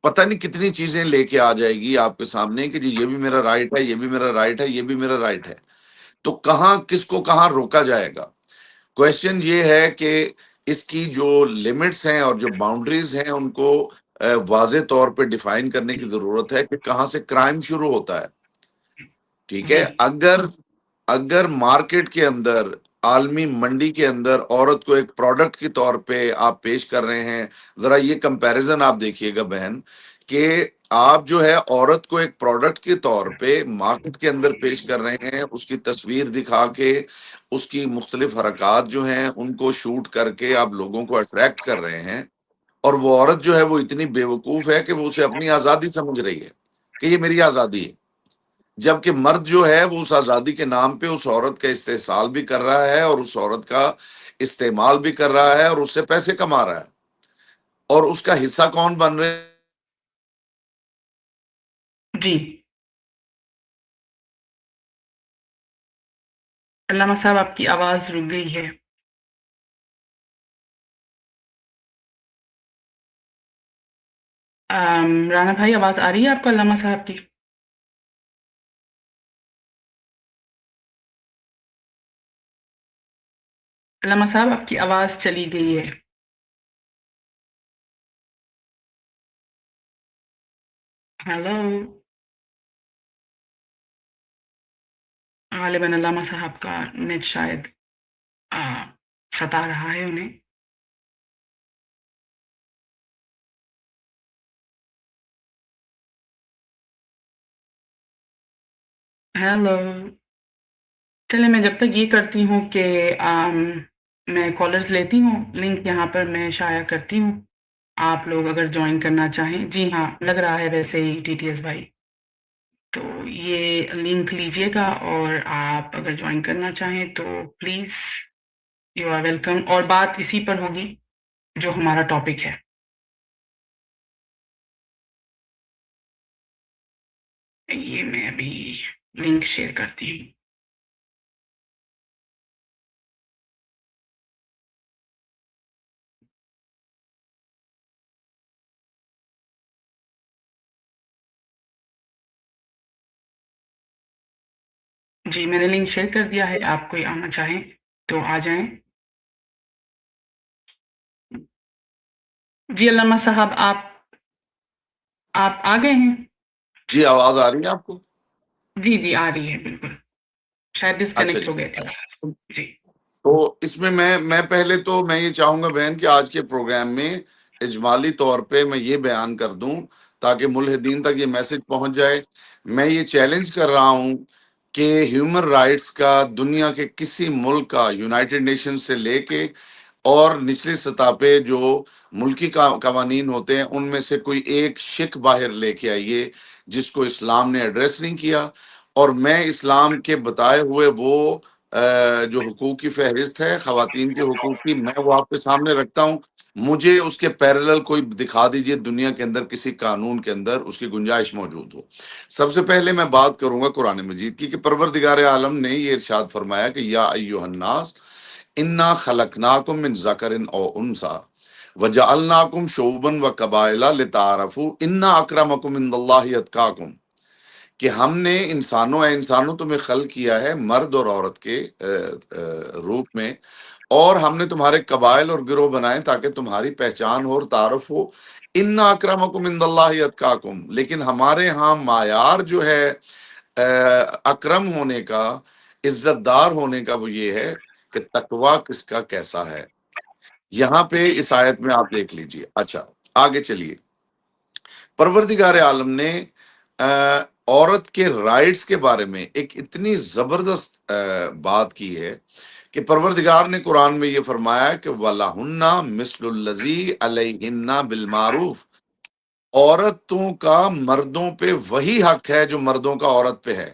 پتہ نہیں کتنی چیزیں لے کے آ جائے گی آپ کے سامنے کہ جی یہ بھی میرا رائٹ ہے، یہ بھی میرا رائٹ ہے، یہ بھی میرا رائٹ ہے. تو کہاں کس کو کہاں روکا جائے گا؟ کوشچن یہ ہے کہ اس کی جو لمٹس ہیں اور جو باؤنڈریز ہیں ان کو واضح طور پہ ڈیفائن کرنے کی ضرورت ہے کہ کہاں سے کرائم شروع ہوتا ہے. ٹھیک جی ہے، اگر مارکیٹ کے اندر، عالمی منڈی کے اندر عورت کو ایک پروڈکٹ کے طور پہ آپ پیش کر رہے ہیں، ذرا یہ کمپیریزن آپ دیکھیے گا بہن، کہ آپ جو ہے عورت کو ایک پروڈکٹ کے طور پہ مارکیٹ کے اندر پیش کر رہے ہیں، اس کی تصویر دکھا کے اس کی مختلف حرکات جو ہیں ان کو شوٹ کر کے آپ لوگوں کو اٹریکٹ کر رہے ہیں، اور وہ عورت جو ہے وہ اتنی بیوقوف ہے کہ وہ اسے اپنی آزادی سمجھ رہی ہے کہ یہ میری آزادی ہے، جبکہ مرد جو ہے وہ اس آزادی کے نام پہ اس عورت کا استحصال بھی کر رہا ہے اور اس عورت کا استعمال بھی کر رہا ہے اور اس سے پیسے کما رہا ہے. اور اس کا حصہ کون بن رہے ہیں؟ جی علامہ صاحب آپ کی آواز رک گئی ہے. رانا بھائی آواز آ رہی ہے آپ کو علامہ صاحب کی؟ علامہ صاحب آپ کی آواز چلی گئی ہے. ہیلو، غالباً علامہ صاحب کا نیٹ شاید ستا رہا ہے انہیں. ہیلو، چلے میں جب تک یہ کرتی ہوں کہ میں کالرز لیتی ہوں، لنک یہاں پر میں شائع کرتی ہوں، آپ لوگ اگر جوائن کرنا چاہیں. جی ہاں، لگ رہا ہے ویسے ہی ٹی ٹی ایس بھائی. تو یہ لنک لیجئے گا اور آپ اگر جوائن کرنا چاہیں تو پلیز یو آر ویلکم. اور بات اسی پر ہوگی جو ہمارا ٹاپک ہے. یہ میں ابھی لنک شیئر کرتی ہوں. جی میں نے لنک شیئر کر دیا ہے، آپ کوئی آنا چاہیں تو آ جائیں. جی علامہ صاحب آپ آ گئے ہیں؟ جی آواز آ رہی ہے آپ کو؟ جی آ رہی ہے، بالکل. شاید اچھا ڈسکنیکٹ جی. ہو گئے تھے. جی تو اس میں میں پہلے تو میں یہ چاہوں گا بہن کہ آج کے پروگرام میں اجمالی طور پہ میں یہ بیان کر دوں تاکہ ملحدین تک یہ میسج پہنچ جائے. میں یہ چیلنج کر رہا ہوں کہ ہیومن رائٹس کا دنیا کے کسی ملک کا، یونائٹڈ نیشن سے لے کے اور نچلی سطح پہ جو ملکی قوانین ہوتے ہیں ان میں سے کوئی ایک شک باہر لے کے آئیے جس کو اسلام نے ایڈریس نہیں کیا. اور میں اسلام کے بتائے ہوئے وہ جو حقوق کی فہرست ہے خواتین کے حقوق کی، میں وہ آپ کے سامنے رکھتا ہوں. مجھے اس کے پیرلل کوئی دکھا دیجئے دنیا کے اندر کسی قانون کے اندر اس کی گنجائش موجود ہو. سب سے پہلے میں بات کروں گا قرآن مجید کی کہ پروردگار عالم نے یہ ارشاد فرمایا کہ یا ایھا الناس انا خلقناکم من ذکر او انثی وجعلناکم شعوبا وقبائل لتعارفوا ان اکرمکم عند اللہ اتقاکم، کہ ہم نے انسانوں تمہیں خلق کیا ہے مرد اور عورت کے روپ میں، اور ہم نے تمہارے قبائل اور گروہ بنائے تاکہ تمہاری پہچان ہو اور تعارف ہو. ان اکرمکم عند اللہ اتقاکم، لیکن ہمارے ہاں معیار جو ہے اکرم ہونے کا، عزت دار ہونے کا، وہ یہ ہے کہ تقوی کس کا کیسا ہے. یہاں پہ اس آیت میں آپ دیکھ لیجئے. اچھا آگے چلیے. پروردگار عالم نے عورت کے رائٹس کے بارے میں ایک اتنی زبردست بات کی ہے کہ پروردگار نے قرآن میں یہ فرمایا کہ وَلَهُنَّ مِثْلُ الَّذِي عَلَيْهِنَّ بِالْمَعْرُوفِ، عورتوں کا مردوں پہ وہی حق ہے جو مردوں کا عورت پہ ہے.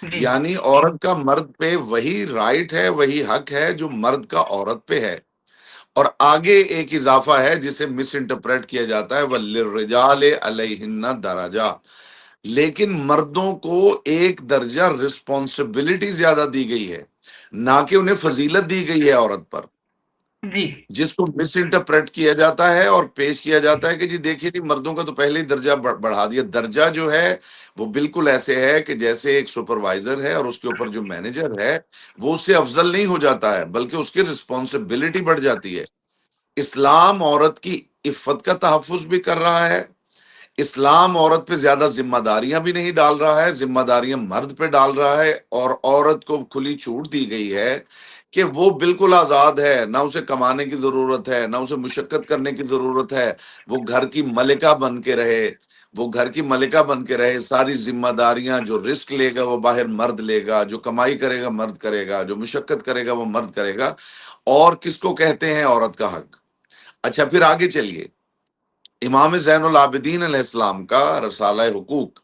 جی یعنی عورت کا مرد پہ وہی رائٹ ہے، وہی حق ہے جو مرد کا عورت پہ ہے. اور آگے ایک اضافہ ہے جسے مس انٹرپریٹ کیا جاتا ہے وَلِلرِّجَالِ عَلَيْهِنَّ دَرَجَةٌ، لیکن مردوں کو ایک درجہ رسپانسبلٹی زیادہ دی گئی ہے، نہ کہ انہیں فضیلت دی گئی ہے عورت پر، جی جس کو مس انٹرپریٹ کیا جاتا ہے اور پیش کیا جاتا ہے کہ جی دیکھیے جی مردوں کا تو پہلے ہی درجہ بڑھا دیا. درجہ جو ہے وہ بالکل ایسے ہے کہ جیسے ایک سپروائزر ہے اور اس کے اوپر جو مینیجر ہے وہ اس سے افضل نہیں ہو جاتا ہے، بلکہ اس کی رسپانسبلٹی بڑھ جاتی ہے. اسلام عورت کی عفت کا تحفظ بھی کر رہا ہے. اسلام عورت پہ زیادہ ذمہ داریاں بھی نہیں ڈال رہا ہے، ذمہ داریاں مرد پہ ڈال رہا ہے. اور عورت کو کھلی چھوٹ دی گئی ہے کہ وہ بالکل آزاد ہے، نہ اسے کمانے کی ضرورت ہے، نہ اسے مشقت کرنے کی ضرورت ہے. وہ گھر کی ملکہ بن کے رہے، وہ گھر کی ملکہ بن کے رہے. ساری ذمہ داریاں، جو رسک لے گا وہ باہر مرد لے گا، جو کمائی کرے گا مرد کرے گا، جو مشقت کرے گا وہ مرد کرے گا. اور کس کو کہتے ہیں عورت کا حق؟ اچھا پھر آگے چلیے. امام زین العابدین علیہ السلام کا رسالہ حقوق،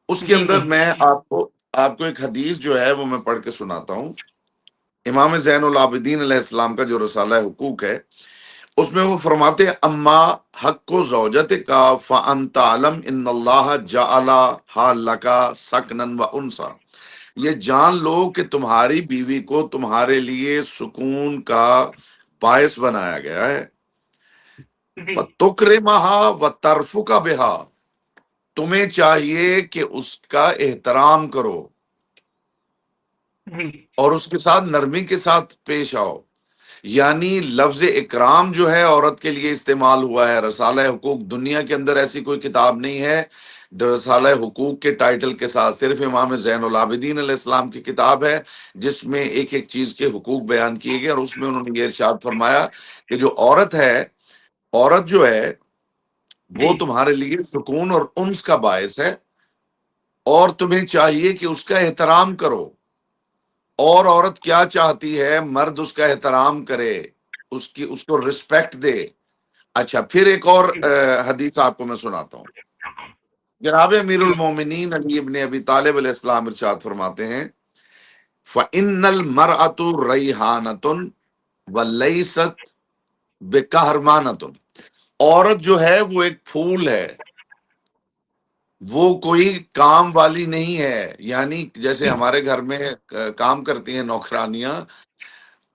اس کے جی اندر میں آپ کو ایک حدیث جو ہے وہ میں پڑھ کے سناتا ہوں. امام زین العابدین علیہ السلام کا جو رسالہ حقوق ہے اس میں وہ فرماتے ہیں اما حق و زوجت کا فانت علم ان اللہ جعلھا لک سکنا و انسا، یہ جان لو کہ تمہاری بیوی کو تمہارے لیے سکون کا باعث بنایا گیا ہے. جی فَتُكْرِمَهَا وَتَرْفُكَ بِهَا، تمہیں چاہیے کہ اس کا احترام کرو جی اور اس کے ساتھ نرمی کے ساتھ پیش آؤ. یعنی لفظ اکرام جو ہے عورت کے لیے استعمال ہوا ہے. رسالہ حقوق دنیا کے اندر ایسی کوئی کتاب نہیں ہے رسالہ حقوق کے ٹائٹل کے ساتھ، صرف امام زین العابدین علیہ السلام کی کتاب ہے جس میں ایک ایک چیز کے حقوق بیان کیے گئے. اور اس میں انہوں نے یہ ارشاد فرمایا کہ جو عورت جو ہے وہ جی تمہارے لیے سکون اور انس کا باعث ہے، اور تمہیں چاہیے کہ اس کا احترام کرو. اور عورت کیا چاہتی ہے؟ مرد اس کا احترام کرے، اس کو رسپیکٹ دے. اچھا پھر ایک اور حدیث آپ کو میں سناتا ہوں. جناب امیر المومنین علی ابن ابی طالب علیہ السلام ارشاد فرماتے ہیں فَإِنَّ الْمَرْأَةُ رَيْحَانَةٌ وَلَيْسَتْ بِكَهْرْمَانَةٌ، عورت جو ہے وہ ایک پھول ہے، وہ کوئی کام والی نہیں ہے. یعنی جیسے ہمارے گھر میں کام کرتی ہیں نوکرانیاں،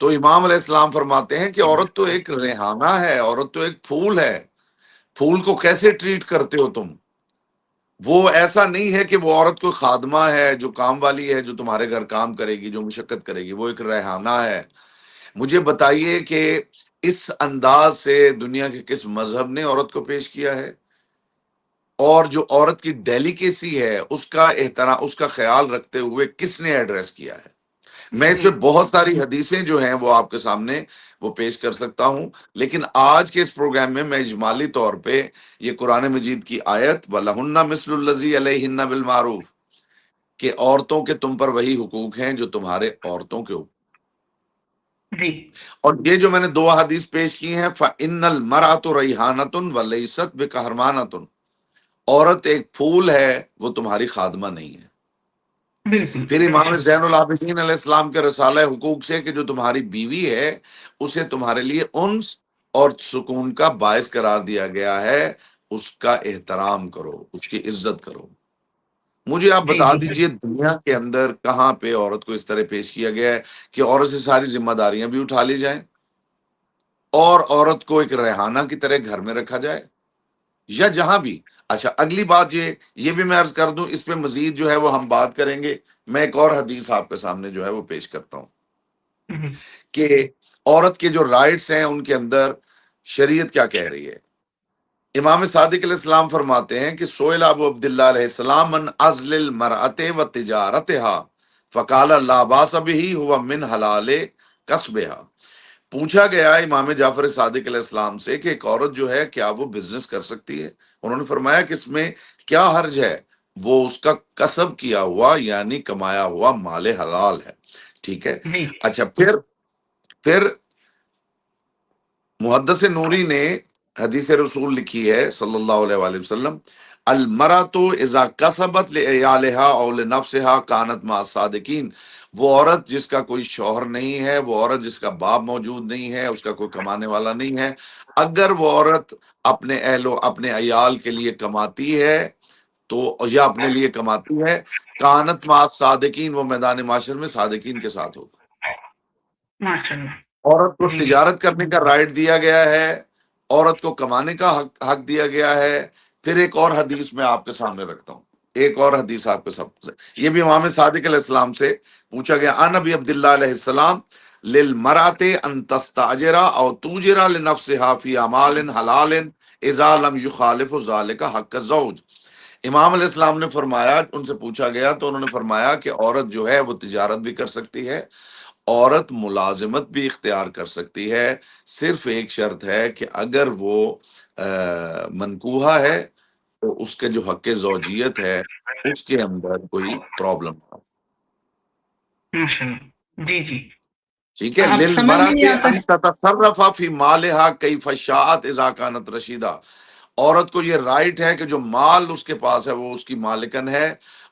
تو امام علیہ السلام فرماتے ہیں کہ عورت تو ایک ریحانہ ہے، عورت تو ایک پھول ہے. پھول کو کیسے ٹریٹ کرتے ہو تم؟ وہ ایسا نہیں ہے کہ وہ عورت کوئی خادمہ ہے جو کام والی ہے، جو تمہارے گھر کام کرے گی، جو مشقت کرے گی. وہ ایک ریحانہ ہے. مجھے بتائیے کہ اس انداز سے دنیا کے کس مذہب نے عورت کو پیش کیا ہے؟ اور جو عورت کی ڈیلیکیسی ہے اس کا احترام، اس کا خیال رکھتے ہوئے کس نے ایڈریس کیا ہے؟ میں اس پہ بہت ساری حدیثیں جو ہیں وہ آپ کے سامنے وہ پیش کر سکتا ہوں، لیکن آج کے اس پروگرام میں میں اجمالی طور پہ یہ قرآن مجید کی آیت وَلَهُنَّ مِثْلُ الَّذِي عَلَيْهِنَّ بِالْمَعْرُوفِ کہ عورتوں کے تم پر وہی حقوق ہیں جو تمہارے عورتوں کے حقوق. جی اور یہ جو میں نے دو حدیث پیش کی ہیں فَإِنَّ الْمَرْأَةُ رَيْحَانَةٌ وَلَيْسَتْ بِكَهْرْمَانَةٌ، عورت ایک پھول ہے، وہ تمہاری خادمہ نہیں ہے. بالکل پھر امام زین العابدین علیہ السلام کے رسالہ حقوق سے کہ جو تمہاری بیوی ہے اسے تمہارے لیے انس اور سکون کا باعث قرار دیا گیا ہے، اس کا احترام کرو، اس کی عزت کرو. مجھے آپ جی بتا جی دیجئے دنیا کے اندر کہاں پہ عورت کو اس طرح پیش کیا گیا ہے کہ عورت سے ساری ذمہ داریاں بھی اٹھا لی جائیں اور عورت کو ایک ریحانہ کی طرح گھر میں رکھا جائے یا جہاں بھی. اچھا اگلی بات یہ بھی میں عرض کر دوں، اس پہ مزید جو ہے وہ ہم بات کریں گے. میں ایک اور حدیث آپ کے سامنے جو ہے وہ پیش کرتا ہوں کہ عورت کے جو رائٹس ہیں ان کے اندر شریعت کیا کہہ رہی ہے. امام صادق علیہ السلام فرماتے ہیں کہ سئل ابو عبداللہ علیہ السلام من ازل المرأة و تجارتها فقال لا باس به هو من حلال کسبها. پوچھا گیا امام جعفر صادق علیہ السلام سے کہ ایک عورت جو ہے کیا وہ بزنس کر سکتی ہے؟ انہوں نے فرمایا کہ اس میں کیا حرج ہے، وہ اس کا کسب کیا ہوا یعنی کمایا ہوا مال حلال ہے. ٹھیک ہے. جی اچھا، پھر محدث نوری نے حدیث رسول لکھی ہے صلی اللہ علیہ وآلہ وسلم، المرأۃ اذا کسبت لعیالها او لنفسها کانت مع الصادقین. وہ عورت جس کا کوئی شوہر نہیں ہے، وہ عورت جس کا باپ موجود نہیں ہے، اس کا کوئی کمانے والا نہیں ہے، اگر وہ عورت اپنے اہل و اپنے عیال کے لیے کماتی ہے تو یا اپنے لیے کماتی ہے، کانت مع الصادقین، وہ میدان معاشر میں صادقین کے ساتھ ہوگا. ماشاء اللہ. عورت کو جی جی تجارت کرنے کا رائٹ دیا گیا ہے، عورت کو کمانے کا حق دیا گیا ہے. پھر ایک اور حدیث میں آپ کے سامنے رکھتا ہوں، ایک اور حدیث آپ کے سامنے، یہ بھی امام صادق علیہ السلام سے پوچھا گیا. ان ابی عبداللہ علیہ السلام للمرأۃ ان تستاجر او توجر لنفسها فی اعمال حلال اذا لم یخالف ذلك حق الزوج. امام علیہ السلام نے فرمایا، ان سے پوچھا گیا تو انہوں نے فرمایا کہ عورت جو ہے وہ تجارت بھی کر سکتی ہے، عورت ملازمت بھی اختیار کر سکتی ہے، صرف ایک شرط ہے کہ اگر وہ منکوحہ ہے تو اس کے جو حق زوجیت ہے اس کے اندر کوئی پرابلم ہے. ماشاء اللہ. جی جی ٹھیک ہے. اب سمجھ للمرأۃ نہیں آتا ان تتصرف فی مالها کیف شاءت اذا کانت رشیدہ. عورت کو یہ رائٹ ہے کہ جو مال اس کے پاس ہے وہ اس کی مالکن ہے،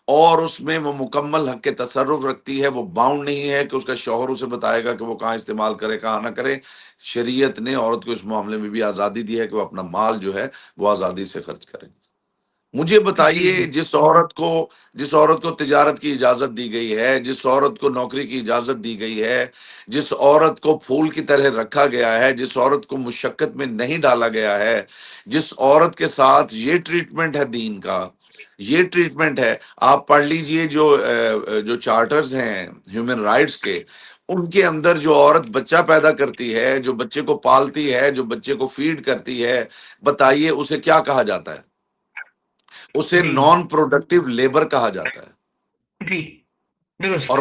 اور اس میں وہ مکمل حق کے تصرف رکھتی ہے. وہ باؤنڈ نہیں ہے کہ اس کا شوہر اسے بتائے گا کہ وہ کہاں استعمال کرے کہاں نہ کرے. شریعت نے عورت کو اس معاملے میں بھی آزادی دی ہے کہ وہ اپنا مال جو ہے وہ آزادی سے خرچ کرے. مجھے جی بتائیے، جی جس عورت کو تجارت کی اجازت دی گئی ہے، جس عورت کو نوکری کی اجازت دی گئی ہے، جس عورت کو پھول کی طرح رکھا گیا ہے، جس عورت کو مشقت میں نہیں ڈالا گیا ہے، جس عورت کے ساتھ یہ ٹریٹمنٹ ہے دین کا، یہ ٹریٹمنٹ ہے. آپ پڑھ لیجئے جو چارٹرز ہیں ہیومن رائٹس کے، ان کے اندر جو عورت بچہ پیدا کرتی ہے، جو بچے کو پالتی ہے، جو بچے کو فیڈ کرتی ہے، بتائیے اسے کیا کہا جاتا ہے؟ اسے جی نان پروڈکٹیو لیبر کہا جاتا ہے. جی درست. اور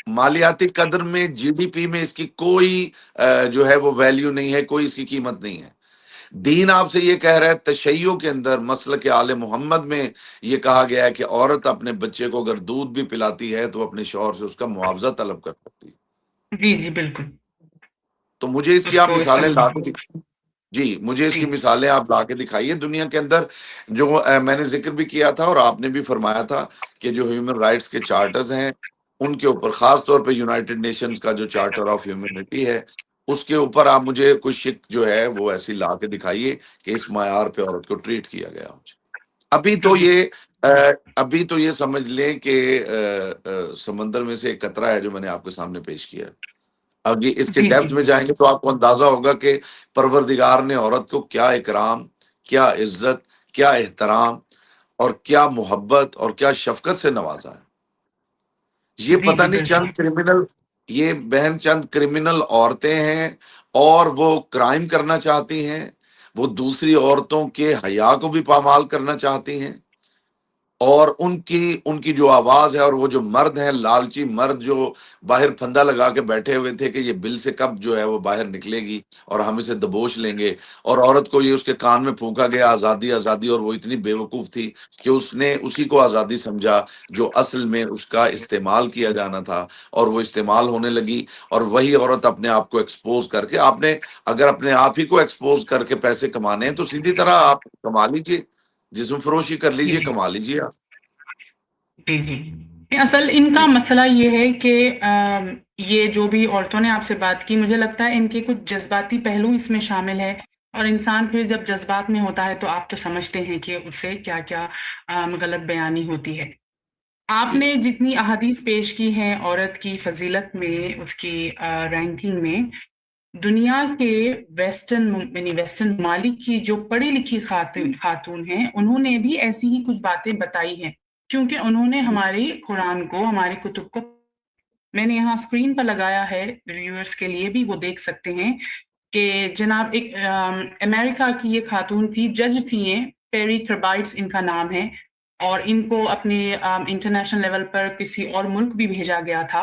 مالیاتی قدر میں جی ڈی پی میں اس کی کوئی جو ہے وہ ویلیو نہیں ہے، کوئی اس کی قیمت نہیں ہے. دین آپ سے یہ کہہ رہا ہے، تشیع کے اندر مسلک آل محمد میں یہ کہا گیا ہے کہ عورت اپنے بچے کو اگر دودھ بھی پلاتی ہے تو اپنے شوہر سے اس کا معاوضہ طلب کر سکتی ہے. جی جی بالکل. تو مجھے اس کی اس آپ کو مثالیں لا کے جی مجھے اس جی کی مثالیں آپ لا کے دکھائیے. دنیا کے اندر جو میں نے ذکر بھی کیا تھا اور آپ نے بھی فرمایا تھا کہ جو ہیومن رائٹس کے چارٹرز ہیں ان کے اوپر، خاص طور پہ یونائٹڈ نیشنز کا جو چارٹر آف ہیومینٹی ہے، اس کے اوپر آپ مجھے کوئی شک جو ہے وہ ایسی لا کے دکھائیے کہ اس معیار پہ عورت کو ٹریٹ کیا گیا ہو. جی ابھی تو یہ سمجھ لیں کہ سمندر میں سے ایک قطرہ ہے جو میں نے آپ کے سامنے پیش کیا. اب یہ اس کے جی جی ڈیپتھ میں جائیں گے تو آپ کو اندازہ ہوگا کہ پروردگار نے عورت کو کیا اکرام، کیا عزت، کیا احترام اور کیا محبت اور کیا شفقت سے نوازا ہے. یہ جی پتہ جی نہیں بالکل. یہ بہن چند کرمنل عورتیں ہیں اور وہ کرائم کرنا چاہتی ہیں، وہ دوسری عورتوں کے حیا کو بھی پامال کرنا چاہتی ہیں. اور ان کی جو آواز ہے، اور وہ جو مرد ہیں لالچی مرد جو باہر پھندا لگا کے بیٹھے ہوئے تھے کہ یہ بل سے کب جو ہے وہ باہر نکلے گی اور ہم اسے دبوچ لیں گے، اور عورت کو یہ اس کے کان میں پھونکا گیا آزادی آزادی، اور وہ اتنی بے وقوف تھی کہ اس نے اسی کو آزادی سمجھا جو اصل میں اس کا استعمال کیا جانا تھا، اور وہ استعمال ہونے لگی. اور وہی عورت اپنے آپ کو ایکسپوز کر کے، آپ نے اگر اپنے آپ ہی کو ایکسپوز کر کے پیسے کمانے ہیں تو سیدھی طرح آپ کما لیجئے، جسم فروشی کر جی لیجئے، جی کما لیجئے. جی جی اصل ان کا جی مسئلہ یہ ہے کہ یہ جو بھی عورتوں نے آپ سے بات کی، مجھے لگتا ہے ان کے کچھ جذباتی پہلو اس میں شامل ہے. اور انسان پھر جب جذبات میں ہوتا ہے تو آپ تو سمجھتے ہیں کہ اسے کیا کیا غلط بیانی ہوتی ہے. آپ جی نے جتنی احادیث پیش کی ہیں عورت کی فضیلت میں، اس کی رینکنگ میں، دنیا کے ویسٹرن ممالک کی جو پڑھی لکھی خاتون ہیں، انہوں نے بھی ایسی ہی کچھ باتیں بتائی ہیں، کیونکہ انہوں نے ہماری قرآن کو، ہماری کتب کو، میں نے یہاں اسکرین پر لگایا ہے، ریویورز کے لیے بھی وہ دیکھ سکتے ہیں کہ جناب ایک امریکہ کی یہ خاتون تھی، جج تھی، پیری کربائٹس ان کا نام ہے، اور ان کو اپنے انٹرنیشنل لیول پر کسی اور ملک بھی بھیجا گیا تھا،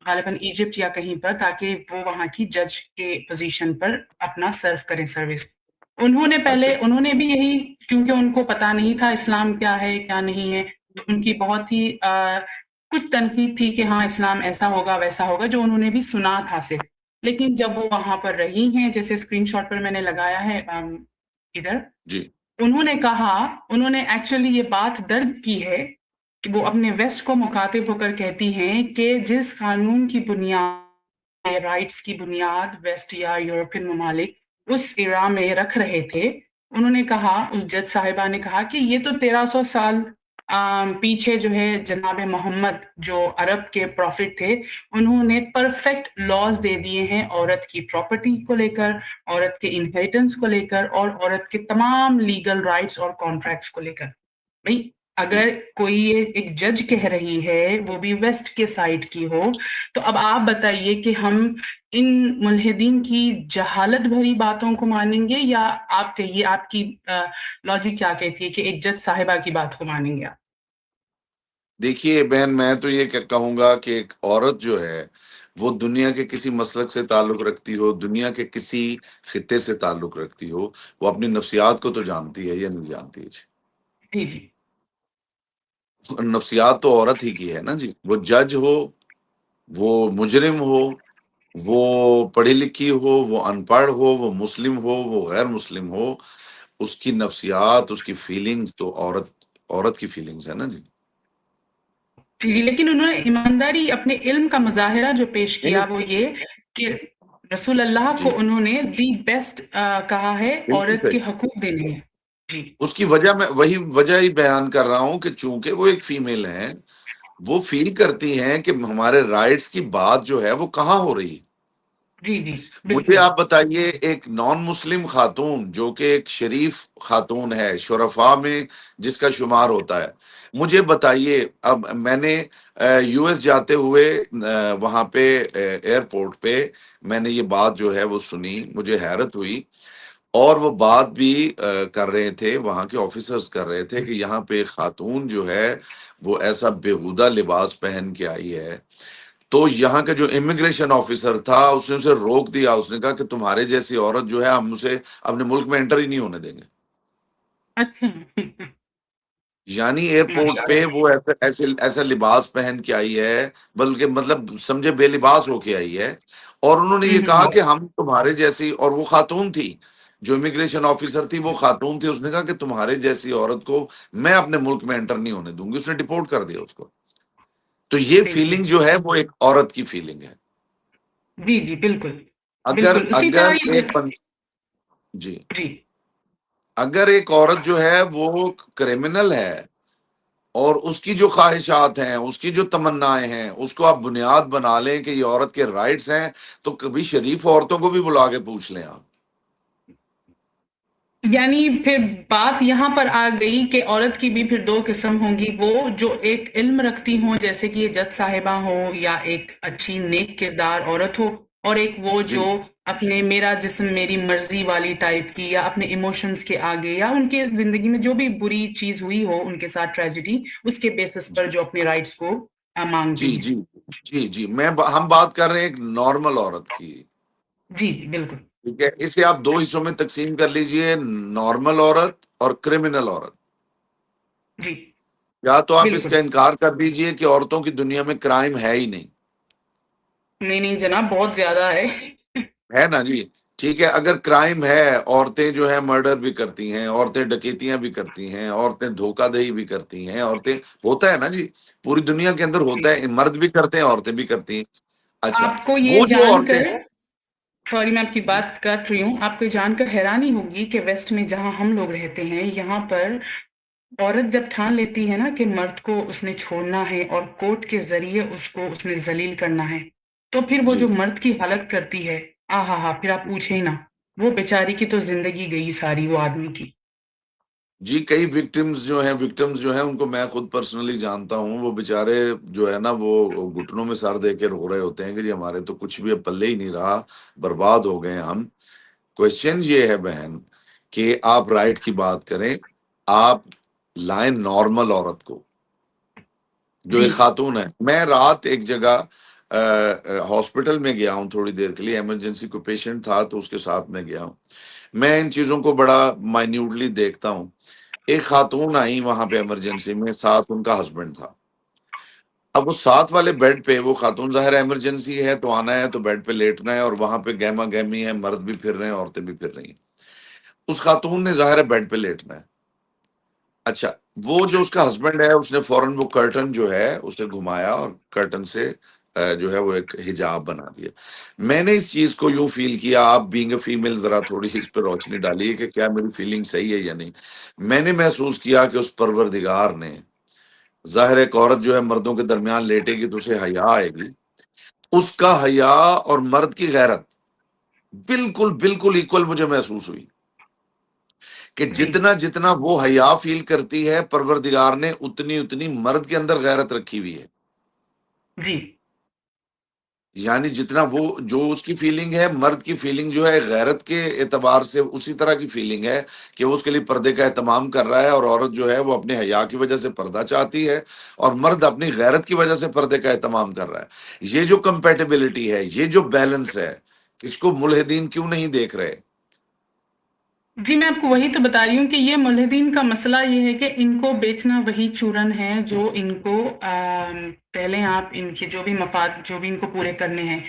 غالباً ایجپٹ یا کہیں پر، تاکہ وہ وہاں کی جج کے پوزیشن پر اپنا سرو کریں سروس۔ اچھا انہوں نے بھی یہی، کیونکہ ان کو پتا نہیں تھا اسلام کیا ہے کیا نہیں ہے، تو ان کی بہت ہی کچھ تنقید تھی کہ ہاں اسلام ایسا ہوگا ویسا ہوگا، جو انہوں نے بھی سنا تھا صرف۔ لیکن جب وہ وہاں پر رہی ہیں، جیسے اسکرین شاٹ پر میں نے لگایا ہے ادھر، جی انہوں نے کہا، انہوں نے ایکچولی یہ بات درج کی ہے کہ وہ اپنے ویسٹ کو مخاطب ہو کر کہتی ہیں کہ جس قانون کی بنیاد، رائٹس کی بنیاد ویسٹ یا یورپین ممالک اس ایرا میں رکھ رہے تھے، انہوں نے کہا، اس جج صاحبہ نے کہا کہ یہ تو 1300 سال پیچھے جو ہے جناب محمد جو عرب کے پروفٹ تھے، انہوں نے پرفیکٹ لاز دے دیے ہیں عورت کی پراپرٹی کو لے کر، عورت کے انہیریٹنس کو لے کر، اور عورت کے تمام لیگل رائٹس اور کانٹریکٹس کو لے کر۔ بھئی جی اگر کوئی ایک جج کہہ رہی ہے، وہ بھی ویسٹ کے سائڈ کی ہو، تو اب آپ بتائیے کہ ہم ان ملحدین کی جہالت بھری باتوں کو مانیں گے، یا آپ کہیے آپ کی لاجک کیا کہتی ہے کہ ایک جج صاحبہ کی بات کو مانیں گے آپ؟ دیکھیے بہن، میں تو یہ کہوں گا کہ ایک عورت جو ہے وہ دنیا کے کسی مسلک سے تعلق رکھتی ہو، دنیا کے کسی خطے سے تعلق رکھتی ہو، وہ اپنی نفسیات کو تو جانتی ہے یا نہیں جانتی ہے جی؟ جی جی نفسیات تو عورت ہی کی ہے نا جی، وہ جج ہو، وہ مجرم ہو، وہ پڑھی لکھی ہو، وہ ان پڑھ ہو، وہ مسلم ہو، وہ غیر مسلم ہو، اس کی نفسیات، اس کی فیلنگز تو عورت کی فیلنگز ہے نا جی۔ جی، لیکن انہوں نے ایمانداری اپنے علم کا مظاہرہ جو پیش کیا وہ یہ کہ رسول اللہ جی کو انہوں نے دی بیسٹ کہا ہے بالکل عورت کے صحیح۔ حقوق دینے میں۔ جی اس کی وجہ میں وہی وجہ ہی بیان کر رہا ہوں کہ چونکہ وہ ایک فیمیل ہیں، وہ فیل کرتی ہیں کہ ہمارے رائٹس کی بات جو ہے وہ کہاں ہو رہی ہے۔ جی جی مجھے بالکل۔ آپ بتائیے، ایک نان مسلم خاتون جو کہ ایک شریف خاتون ہے، شرفاء میں جس کا شمار ہوتا ہے، مجھے بتائیے، اب میں نے یو ایس جاتے ہوئے وہاں پہ ایئرپورٹ پہ میں نے یہ بات جو ہے وہ سنی، مجھے حیرت ہوئی، اور وہ بات بھی کر رہے تھے، وہاں کے آفیسرز کر رہے تھے کہ یہاں پہ خاتون جو ہے وہ ایسا بےہودہ لباس پہن کے آئی ہے، تو یہاں کا جو امیگریشن آفیسر تھا اس نے اسے روک دیا، اس نے کہا کہ تمہارے جیسی عورت جو ہے ہم اسے اپنے ملک میں انٹر ہی نہیں ہونے دیں گے۔ اچھا یعنی ایئرپورٹ پہ وہ ایسا لباس پہن کے آئی ہے، بلکہ مطلب سمجھے بے لباس ہو کے آئی ہے، اور انہوں نے یہ کہا کہ ہم تمہارے جیسی، اور وہ خاتون تھی، جو امیگریشن آفیسر تھی وہ خاتون تھی، اس نے کہا کہ تمہارے جیسی عورت کو میں اپنے ملک میں انٹر نہیں ہونے دوں گی، اس نے ڈپورٹ کر دیا اس کو۔ تو یہ دیکھیے، فیلنگ جو ہے وہ ایک عورت کی فیلنگ ہے۔ جی جی بالکل اگر بالکل اسی اگر طرح یہ۔ جی جی اگر ایک عورت جو ہے وہ کرمنل ہے، اور اس کی جو خواہشات ہیں، اس کی جو تمنائیں ہیں، اس کو آپ بنیاد بنا لیں کہ یہ عورت کے رائٹس ہیں، تو کبھی شریف عورتوں کو بھی بلا کے پوچھ لیں آپ۔ یعنی پھر بات یہاں پر آ گئی کہ عورت کی بھی پھر دو قسم ہوں گی، وہ جو ایک علم رکھتی ہوں جیسے کہ یہ جج صاحبہ ہو، یا ایک اچھی نیک کردار عورت ہو، اور ایک وہ جی جو اپنے میرا جسم میری مرضی والی ٹائپ کی، یا اپنے ایموشنز کے آگے، یا ان کے زندگی میں جو بھی بری چیز ہوئی ہو ان کے ساتھ ٹریجڈی، اس کے بیسس پر جو اپنے رائٹس کو جی مانگتی ہیں۔ جی جی جی ہم بات کر رہے ہیں ایک نارمل عورت کی، جی جی بالکل۔ ٹھیک ہے؟ اسے آپ دو حصوں میں تقسیم کر لیجئے، نارمل عورت اور کرمنل عورت۔ جی یا تو آپ اس بالکل۔ کا انکار کر دیجئے کہ عورتوں کی دنیا میں کرائم ہے ہی نہیں، نہیں نہیں جناب، بہت زیادہ ہے۔ ہے نا جی؟ ٹھیک ہے، اگر کرائم ہے، عورتیں جو ہے مرڈر بھی کرتی ہیں، عورتیں ڈکیتیاں بھی کرتی ہیں، عورتیں دھوکہ دہی بھی کرتی ہیں، عورتیں، ہوتا ہے نا جی، پوری دنیا کے اندر ہوتا ہے، مرد بھی کرتے ہیں، عورتیں بھی کرتی ہیں۔ اچھا، آپ کو یہ وہ جو جان عورتیں، کر، سوری میں آپ کی بات کاٹ رہی ہوں، آپ کو جان کر حیرانی ہوگی کہ ویسٹ میں جہاں ہم لوگ رہتے ہیں، یہاں پر عورت جب ٹھان لیتی ہے نا کہ مرد کو اس نے چھوڑنا ہے اور کورٹ کے ذریعے اس نے ذلیل کرنا ہے، تو پھر وہ جی جو مرد کی حالت کرتی ہے، ہاں پھر آپ پوچھے ہی نا، وہ بیچاری کی تو زندگی گئی ساری وہ آدمی کی۔ جی کئی وکٹمز جو ہیں ان کو میں خود پرسنلی جانتا ہوں، وہ بیچارے جو ہے نا وہ گھٹنوں میں سر دے کے رو رہے ہوتے ہیں کہ جی ہمارے تو کچھ بھی اب پلے ہی نہیں رہا، برباد ہو گئے ہم۔ کوشچن یہ ہے بہن کہ آپ رائٹ کی بات کریں، آپ لائیں نارمل عورت کو، جو جی ایک خاتون ہے. میں رات ایک جگہ ہاسپٹل میں گیا ہوں تھوڑی دیر کے لیے، ایمرجنسی کو پیشنٹ تھا تو اس کے ساتھ میں گیا ہوں. میں ان چیزوں کو بڑا مائنیوٹلی دیکھتا ہوں. ایک خاتون آئی وہاں پہ ایمرجنسی میں، ساتھ ان کا ہسبینڈ تھا. اب وہ ساتھ والے بیڈ پہ وہ خاتون، ظاہر ایمرجنسی ہے تو آنا ہے تو بیڈ پہ لیٹنا ہے، اور وہاں پہ گہما گہمی ہے، مرد بھی پھر رہے ہیں، عورتیں بھی پھر رہی ہیں. اس خاتون نے ظاہر ہے بیڈ پہ لیٹنا ہے. اچھا، وہ جو اس کا ہسبینڈ ہے اس نے فوراً وہ کرٹن جو ہے اسے گھمایا اور کرٹن سے جو ہے وہ ایک حجاب بنا دیا. میں نے اس چیز کو یوں فیل کیا، آپ بینگ اے فیمیل ذرا تھوڑی اس پہ روشنی ڈالیے کہ کیا میری فیلنگ صحیح ہے یا نہیں. میں نے محسوس کیا کہ اس پروردگار نے، ظاہر ایک عورت جو ہے مردوں کے درمیان لیٹے گی تو اسے حیا آئے گی، اس کا حیا اور مرد کی غیرت بالکل بالکل ایکول مجھے محسوس ہوئی کہ جی جتنا جتنا وہ حیا فیل کرتی ہے، پروردگار نے اتنی اتنی مرد کے اندر غیرت رکھی ہوئی ہے. جی یعنی جتنا وہ جو اس کی فیلنگ ہے، مرد کی فیلنگ جو ہے غیرت کے اعتبار سے اسی طرح کی فیلنگ ہے کہ وہ اس کے لیے پردے کا اہتمام کر رہا ہے، اور عورت جو ہے وہ اپنے حیا کی وجہ سے پردہ چاہتی ہے، اور مرد اپنی غیرت کی وجہ سے پردے کا اہتمام کر رہا ہے. یہ جو کمپیٹیبلٹی ہے، یہ جو بیلنس ہے، اس کو ملحدین کیوں نہیں دیکھ رہے؟ جی میں آپ کو وہی تو بتا رہی ہوں کہ یہ ملحدین کا مسئلہ یہ ہے کہ ان کو بیچنا وہی چورن ہے جو ان کو پہلے آپ ان کے جو بھی مفاد جو بھی ان کو پورے کرنے ہیں،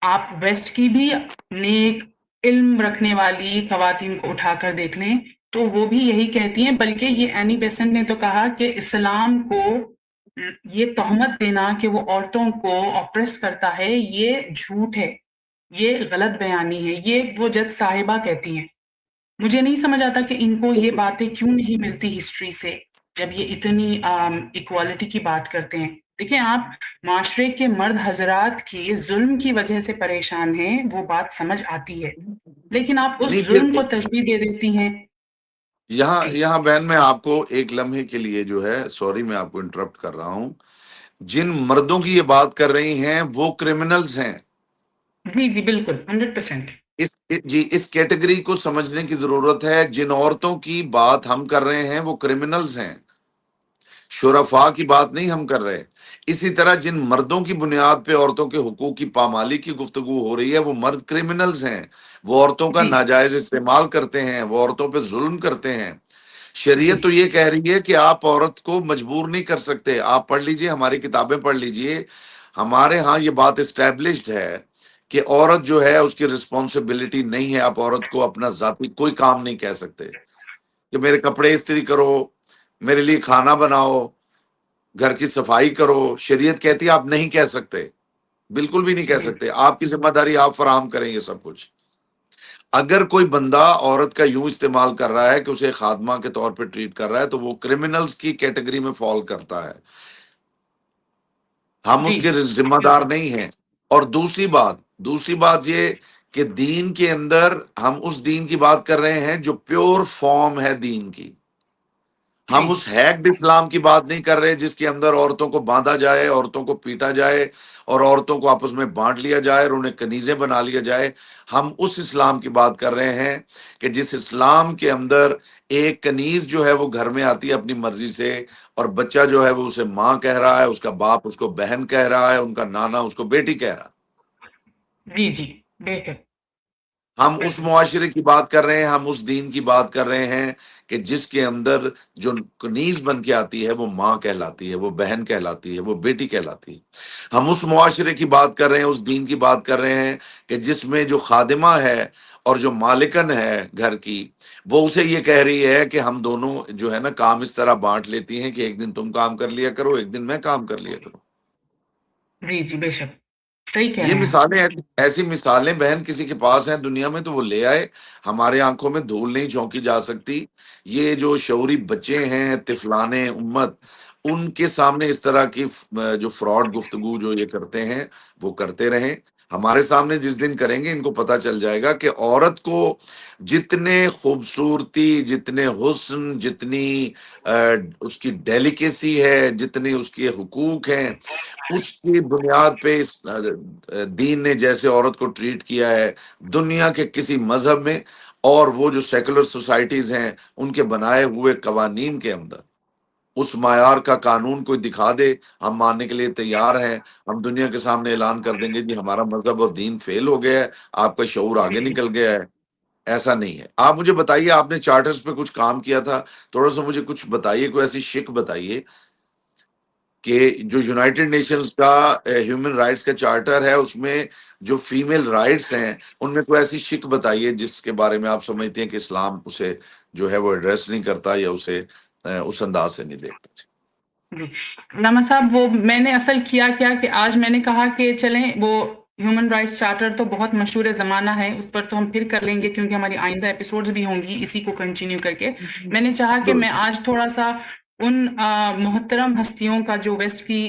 آپ ویسٹ کی بھی نیک علم رکھنے والی خواتین کو اٹھا کر دیکھ لیں تو وہ بھی یہی کہتی ہیں. بلکہ یہ اینی بیسنٹ نے تو کہا کہ اسلام کو یہ تہمت دینا کہ وہ عورتوں کو آپریس کرتا ہے، یہ جھوٹ ہے، یہ غلط بیانی ہے. یہ وہ جج صاحبہ کہتی ہیں. مجھے نہیں سمجھ آتا کہ ان کو یہ باتیں کیوں نہیں ملتی ہسٹری سے جب یہ اتنی ایکوالٹی کی بات کرتے ہیں. دیکھیں آپ معاشرے کے مرد حضرات کی ظلم کی وجہ سے پریشان ہیں، وہ بات سمجھ آتی ہے، لیکن آپ اس نہیں ظلم پھر کو تشبیہ دے دیتی ہیں. یہاں جی یہاں بہن میں آپ کو ایک لمحے کے لیے جو ہے، سوری میں آپ کو انٹرپٹ کر رہا ہوں، جن مردوں کی یہ بات کر رہی ہیں وہ کرمنلز ہیں. جی جی بالکل 100%. اس کیٹیگری کو سمجھنے کی ضرورت ہے. جن عورتوں کی بات ہم کر رہے ہیں وہ کرمنلز ہیں، شرفاء کی بات نہیں ہم کر رہے. اسی طرح جن مردوں کی بنیاد پہ عورتوں کے حقوق کی پامالی کی گفتگو ہو رہی ہے، وہ مرد کرمنلز ہیں، وہ عورتوں کا جی ناجائز استعمال کرتے ہیں، وہ عورتوں پہ ظلم کرتے ہیں. جی شریعت تو یہ کہہ رہی ہے کہ آپ عورت کو مجبور نہیں کر سکتے. آپ پڑھ لیجئے، ہماری کتابیں پڑھ لیجئے، ہمارے ہاں یہ بات اسٹیبلشڈ ہے کہ عورت جو ہے اس کی رسپانسبلٹی نہیں ہے. آپ عورت کو اپنا ذاتی کوئی کام نہیں کہہ سکتے کہ میرے کپڑے استری کرو، میرے لیے کھانا بناؤ، گھر کی صفائی کرو. شریعت کہتی ہے آپ نہیں کہہ سکتے، بالکل بھی نہیں کہہ جی سکتے. آپ کی ذمہ داری آپ فراہم کریں گے سب کچھ. اگر کوئی بندہ عورت کا یوں استعمال کر رہا ہے کہ اسے خادمہ کے طور پہ ٹریٹ کر رہا ہے تو وہ کرمنلز کی کیٹیگری میں فال کرتا ہے. ہم جی اس کے ذمہ دار بالکل نہیں ہیں. اور دوسری بات یہ کہ دین کے اندر ہم اس دین کی بات کر رہے ہیں جو پیور فارم ہے دین کی. جی ہم اس ہیکڈ اسلام کی بات نہیں کر رہے جس کے اندر عورتوں کو باندھا جائے، عورتوں کو پیٹا جائے، اور عورتوں کو آپس میں بانٹ لیا جائے اور انہیں کنیزیں بنا لیا جائے. ہم اس اسلام کی بات کر رہے ہیں کہ جس اسلام کے اندر ایک کنیز جو ہے وہ گھر میں آتی ہے اپنی مرضی سے، اور بچہ جو ہے وہ اسے ماں کہہ رہا ہے، اس کا باپ اس کو بہن کہہ رہا ہے، ان کا نانا اس کو بیٹی کہہ رہا ہے. جی جی بہتر ہم اس بالکل. معاشرے کی بات کر رہے ہیں، ہم اس دین کی بات کر رہے ہیں کہ جس کے اندر جو کنیز بن کے آتی ہے وہ ماں کہلاتی ہے، وہ بہن کہلاتی ہے، وہ بیٹی کہلاتی ہے. ہم اس معاشرے کی بات کر رہے ہیں، اس دین کی بات کر رہے ہیں کہ جس میں جو خادمہ ہے اور جو مالکن ہے گھر کی، وہ اسے یہ کہہ رہی ہے کہ ہم دونوں جو ہے نا کام اس طرح بانٹ لیتی ہیں کہ ایک دن تم کام کر لیا کرو، ایک دن میں کام کر لیا کروں. جی جی بے شک صحیح کہہ یہ رہے ہیں آپ. مثالیں ایسی مثالیں بہن کسی کے پاس ہیں دنیا میں تو وہ لے آئے. ہمارے آنکھوں میں دھول نہیں جھونکی جا سکتی. یہ جو شعوری بچے ہیں، طفلان امت، ان کے سامنے اس طرح کی جو فراڈ گفتگو جو یہ کرتے ہیں وہ کرتے رہیں. ہمارے سامنے جس دن کریں گے ان کو پتا چل جائے گا کہ عورت کو جتنے خوبصورتی، جتنے حسن، جتنی اس کی ڈیلیکیسی ہے، جتنے اس کے حقوق ہیں، اس کی بنیاد پہ اس دین نے جیسے عورت کو ٹریٹ کیا ہے دنیا کے کسی مذہب میں اور وہ جو سیکولر سوسائٹیز ہیں ان کے بنائے ہوئے قوانین کے اندر اس معیار کا قانون کوئی دکھا دے، ہم ماننے کے لیے تیار ہیں، ہم دنیا کے سامنے اعلان کر دیں گے جی ہمارا مذہب اور دین فیل ہو گیا ہے، آپ کا شعور آگے جی نکل گیا ہے۔ ایسا نہیں ہے۔ آپ مجھے بتائیے، آپ نے چارٹرز پہ کچھ کام کیا تھا، تھوڑا سا مجھے کچھ بتائیے، کوئی ایسی شک بتائیے کہ جو یونائٹڈ نیشنز کا ہیومن رائٹس کا چارٹر ہے، اس میں جو فیمیل رائٹس ہیں ان میں کوئی ایسی شک بتائیے جس کے بارے میں آپ سمجھتے ہیں کہ اسلام اسے جو ہے وہ ایڈریس نہیں کرتا یا اسے اس انداز سے نہیں دیکھتا۔ جی علامہ صاحب، وہ میں نے اصل کیا کہ آج میں نے کہا کہ چلیں وہ ہیومن رائٹس چارٹر تو بہت مشہور زمانہ ہے، اس پر تو ہم پھر کر لیں گے کیونکہ ہماری آئندہ ایپیسوڈز بھی ہوں گی اسی کو کنٹینیو کر کے۔ میں نے چاہا کہ میں درست۔ آج تھوڑا سا ان محترم ہستیوں کا جو ویسٹ کی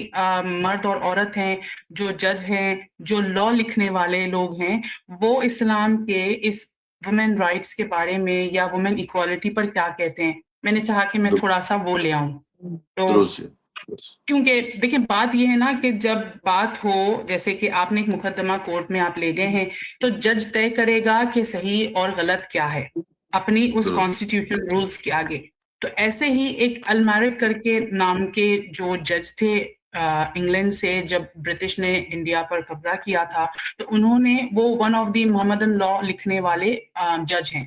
مرد اور عورت ہیں، جو جج ہیں، جو لا لکھنے والے لوگ ہیں، وہ اسلام کے اس وومن رائٹس کے بارے میں یا وومن ایکوالٹی پر کیا کہتے ہیں، میں نے چاہا کہ میں تھوڑا سا وہ لے آؤں۔ تو درست۔ کیونکہ دیکھیں بات یہ ہے نا کہ جب بات ہو، جیسے کہ آپ نے ایک مقدمہ کورٹ میں آپ لے گئے ہیں، تو جج طے کرے گا کہ صحیح اور غلط کیا ہے اپنی اس درست۔ کانسٹیٹیوشنل رولز کے آگے۔ تو ایسے ہی ایک المیرک کر کے نام کے جو جج تھے انگلینڈ سے، جب برٹش نے انڈیا پر قبضہ کیا تھا، تو انہوں نے وہ ون آف دی محمدن لا لکھنے والے جج ہیں۔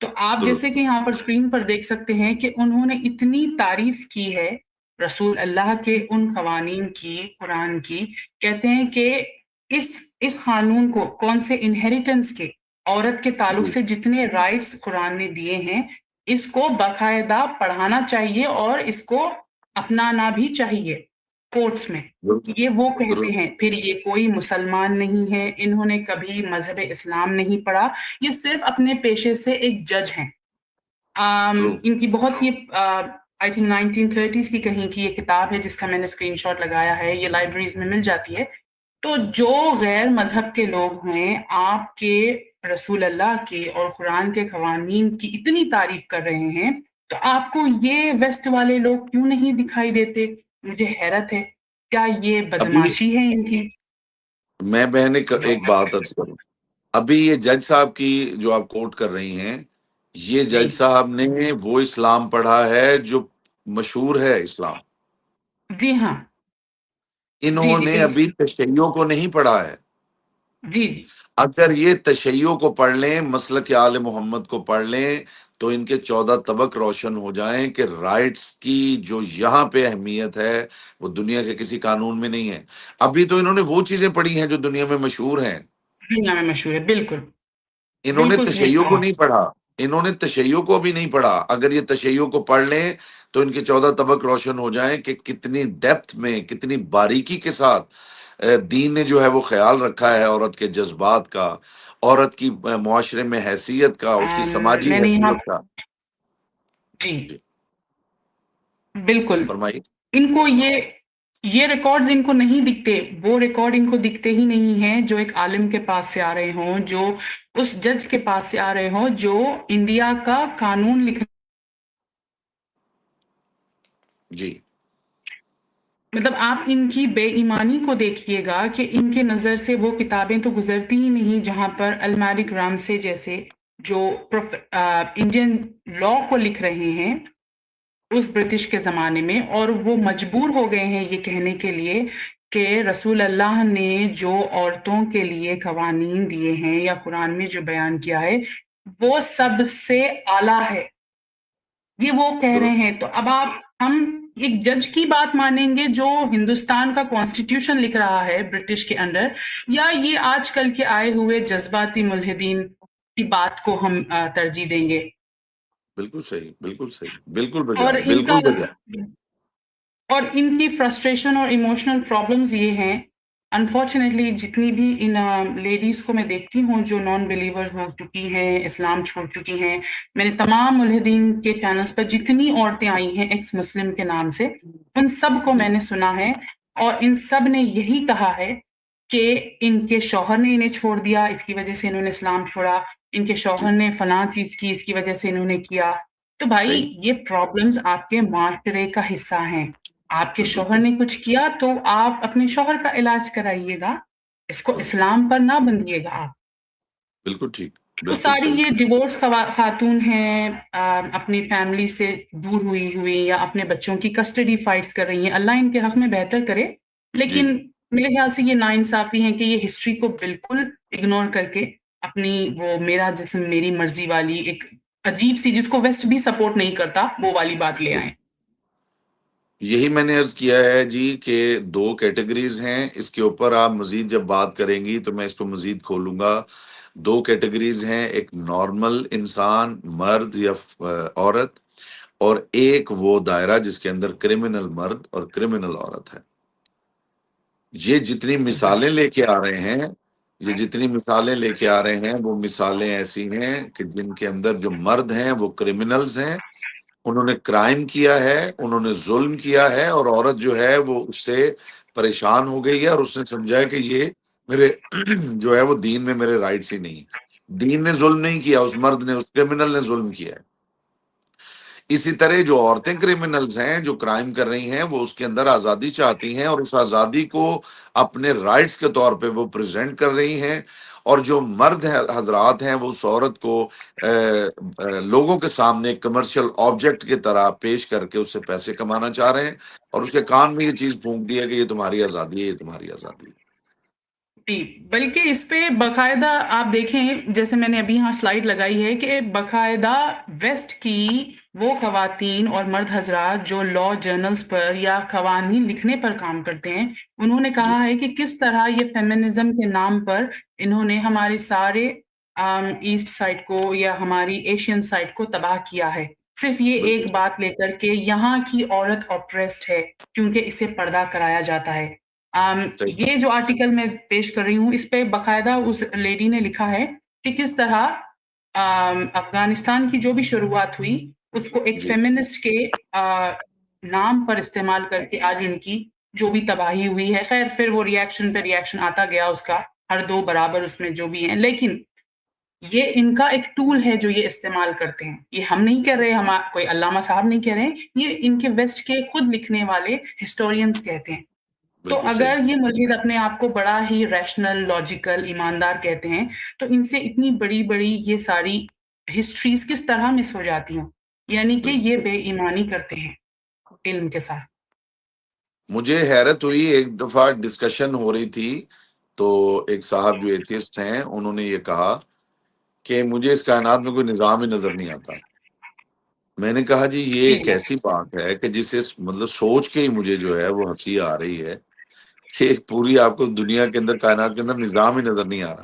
تو آپ درست۔ جیسے کہ یہاں پر اسکرین پر دیکھ سکتے ہیں کہ انہوں نے اتنی تعریف کی ہے رسول اللہ کے ان قوانین کی، قرآن کی، کہتے ہیں کہ اس قانون کو کون سے انہیریٹنس کے، عورت کے تعلق سے جتنے رائٹس قرآن نے دیے ہیں، اس کو باقاعدہ پڑھانا چاہیے اور اس کو اپنانا بھی چاہیے کورٹس میں۔ یہ وہ کہتے ہیں۔ پھر یہ کوئی مسلمان نہیں ہے، انہوں نے کبھی مذہب اسلام نہیں پڑھا، یہ صرف اپنے پیشے سے ایک جج ہیں۔ ان کی بہت ہی آئی تھنک 1930s کی کہیں کی یہ کتاب ہے جس کا میں نے اسکرین شاٹ لگایا ہے، یہ لائبریریز میں مل جاتی ہے۔ تو جو غیر مذہب کے لوگ ہیں، آپ کے رسول اللہ کے اور قرآن کے قوانین کی اتنی تعریف کر رہے ہیں، تو آپ کو یہ ویسٹ والے لوگ کیوں نہیں دکھائی دیتے؟ مجھے حیرت ہے، کیا یہ ابھی بدماشی ہے ان کی؟ میں بہن ایک بات عرض کروں، ابھی یہ جج صاحب کی جو آپ کوٹ کر رہی ہیں، یہ جی جج صاحب نے وہ اسلام پڑھا ہے جو مشہور ہے اسلام، جی ہاں، جی انہوں جی نے بالکل، ابھی تشیع کو نہیں پڑھا ہے۔ جی اگر یہ تشیع کو پڑھ لیں، مسلک آل محمد کو پڑھ لیں، تو ان کے 14 طبق روشن ہو جائیں کہ رائٹس کی جو یہاں پہ اہمیت ہے وہ دنیا کے کسی قانون میں نہیں ہے۔ ابھی تو انہوں نے وہ چیزیں پڑھی ہیں جو دنیا میں مشہور ہیں، دنیا میں مشہور ہے، بالکل انہوں نے بالکل صحیح تشیع کو کہا۔ نہیں پڑھا، انہوں نے تشیع کو بھی نہیں پڑھا۔ اگر یہ تشیع کو پڑھ لیں تو ان کے 14 طبق روشن ہو جائیں کہ کتنی ڈیپتھ میں، کتنی باریکی کے ساتھ دین نے جو ہے وہ خیال رکھا ہے عورت کے جذبات کا، عورت کی معاشرے میں حیثیت کا، اس کی سماجی میں نے یہاں حیثیت کا۔ جی جی بالکل، فرمائیے۔ ان کو یہ ریکارڈز ان کو نہیں دکھتے، وہ ریکارڈ ان کو دکھتے ہی نہیں ہیں جو ایک عالم کے پاس سے آ رہے ہوں، جو اس جج کے پاس سے آ رہے ہوں جو انڈیا کا قانون لکھ، جی مطلب آپ ان کی بے ایمانی کو دیکھیے گا کہ ان کے نظر سے وہ کتابیں تو گزرتی ہی نہیں جہاں پر المارک رامسے جیسے جو انڈین لا کو لکھ رہے ہیں اس برٹش کے زمانے میں، اور وہ مجبور ہو گئے ہیں یہ کہنے کے لیے کہ رسول اللہ نے جو عورتوں کے لیے قوانین دیے ہیں یا قرآن میں جو بیان کیا ہے وہ سب سے اعلیٰ ہے، یہ وہ کہہ رہے درست۔ ہیں۔ تو اب ہم ایک جج کی بات مانیں گے جو ہندوستان کا کانسٹیٹیوشن لکھ رہا ہے برٹش کے انڈر، یا یہ آج کل کے آئے ہوئے جذباتی ملحدین کی بات کو ہم ترجیح دیں گے؟ بالکل صحیح، بالکل صحیح، بالکل اور بجائے، ان کا بالکل بجائے۔ اور ان کی فرسٹریشن اور ایموشنل پرابلمز یہ ہیں، انفارچونیٹلی جتنی بھی ان لیڈیز کو میں دیکھتی ہوں جو نان بلیور ہو چکی ہیں، اسلام چھوڑ چکی ہیں، میں نے تمام ملحدین کے چینلز پر جتنی عورتیں آئی ہیں ایکس مسلم کے نام سے، ان سب کو میں نے سنا ہے، اور ان سب نے یہی کہا ہے کہ ان کے شوہر نے انہیں چھوڑ دیا، اس کی وجہ سے انہوں نے اسلام چھوڑا، ان کے شوہر نے فلاں چیز کی، اس کی وجہ سے انہوں نے کیا۔ تو بھائی صحیح، یہ پرابلمز آپ کے معاشرے کا حصہ ہیں، آپ کے بالکل شوہر صحیح، نے کچھ کیا تو آپ اپنے شوہر کا علاج کرائیے گا، اس کو درست، اسلام پر نہ بندھیے گا آپ۔ بالکل ٹھیک، تو بالکل ساری صحیح. یہ ڈیورس خاتون ہیں، اپنی فیملی سے دور ہوئی یا اپنے بچوں کی کسٹڈی فائٹ کر رہی ہیں، اللہ ان کے حق میں بہتر کرے، جی لیکن میرے خیال سے یہ ناانصافی ہے کہ یہ ہسٹری کو بالکل اگنور کر کے اپنی وہ میرا جسم میری مرضی والی ایک عجیب سی، جس کو ویسٹ بھی سپورٹ نہیں کرتا، وہ والی بات لے آئیں. یہی میں نے عرض کیا ہے جی کہ 2 کیٹیگریز ہیں. اس کے اوپر آپ مزید جب بات کریں گی تو میں اس کو مزید کھولوں گا. 2 کیٹیگریز ہیں، ایک نارمل انسان مرد یا عورت، اور ایک وہ دائرہ جس کے اندر کرمنل مرد اور کرمنل عورت ہے. یہ جتنی مثالیں لے کے آ رہے ہیں، وہ مثالیں ایسی ہیں کہ جن کے اندر جو مرد ہیں وہ کرمنلز ہیں، انہوں نے کرائم کیا ہے، انہوں نے ظلم کیا ہے، اور عورت جو ہے وہ اس سے پریشان ہو گئی ہے اور اس نے سمجھا ہے کہ یہ میرے جو ہے وہ دین میں میرے رائٹس ہی نہیں. دین نے ظلم نہیں کیا، اس مرد نے، اس کرمنل نے ظلم کیا ہے. اسی طرح جو عورتیں کرمنلز ہیں، جو کرائم کر رہی ہیں، وہ اس کے اندر آزادی چاہتی ہیں اور اس آزادی کو اپنے رائٹس کے طور پہ وہ پریزنٹ کر رہی ہیں. اور جو مرد حضرات ہیں وہ اس عورت کو لوگوں کے سامنے کمرشل آبجیکٹ کی طرح پیش کر کے اس سے پیسے کمانا چاہ رہے ہیں، اور اس کے کان میں یہ چیز پھونک دی ہے کہ یہ تمہاری آزادی ہے، یہ تمہاری آزادی ہے. جی، بلکہ اس پہ باقاعدہ آپ دیکھیں، جیسے میں نے ابھی یہاں سلائیڈ لگائی ہے کہ باقاعدہ ویسٹ کی وہ خواتین اور مرد حضرات جو لا جرنلز پر یا قوانین لکھنے پر کام کرتے ہیں، انہوں نے جی کہا ہے کہ کس طرح یہ فیمنزم کے نام پر انہوں نے ہمارے سارے ایسٹ سائڈ کو یا ہماری ایشین سائڈ کو تباہ کیا ہے، صرف یہ ایک بالکل بات لے کر کہ یہاں کی عورت آپریسڈ ہے کیونکہ اسے پردہ کرایا جاتا ہے. صحیح. یہ جو آرٹیکل میں پیش کر رہی ہوں، اس پہ باقاعدہ اس لیڈی نے لکھا ہے کہ کس طرح افغانستان کی جو بھی شروعات ہوئی اس کو ایک جی فیمنسٹ کے نام پر استعمال کر کے آج ان کی جو بھی تباہی ہوئی ہے. خیر پھر وہ ریاکشن پہ ریاکشن آتا گیا اس کا، ہر 2 برابر اس میں جو بھی ہیں، لیکن یہ ان کا ایک ٹول ہے جو یہ استعمال کرتے ہیں. یہ ہم نہیں کہہ رہے، ہم کوئی علامہ صاحب نہیں کہہ رہے ہیں، یہ ان کے ویسٹ کے خود لکھنے والے ہسٹورینز کہتے ہیں. تو بالکل صحیح. اگر یہ مزید اپنے آپ کو بڑا ہی ریشنل، لاجیکل، ایماندار کہتے ہیں تو ان سے اتنی بڑی بڑی یہ ساری ہسٹریز کس طرح مس ہو جاتی ہیں، یعنی کہ یہ بے ایمانی کرتے ہیں علم کے ساتھ. مجھے حیرت ہوئی، ایک دفعہ ڈسکشن ہو رہی تھی تو ایک صاحب جو ایتھیسٹ ہیں انہوں نے یہ کہا کہ مجھے اس کائنات میں کوئی نظام ہی نظر نہیں آتا. میں نے کہا جی یہ جی ایک ایسی بات ہے کہ جسے مطلب سوچ کے ہی مجھے جو ہے وہ ہنسی آ رہی ہے کہ ایک پوری آپ کو دنیا کے اندر، کائنات کے اندر نظام ہی نظر نہیں آ رہا.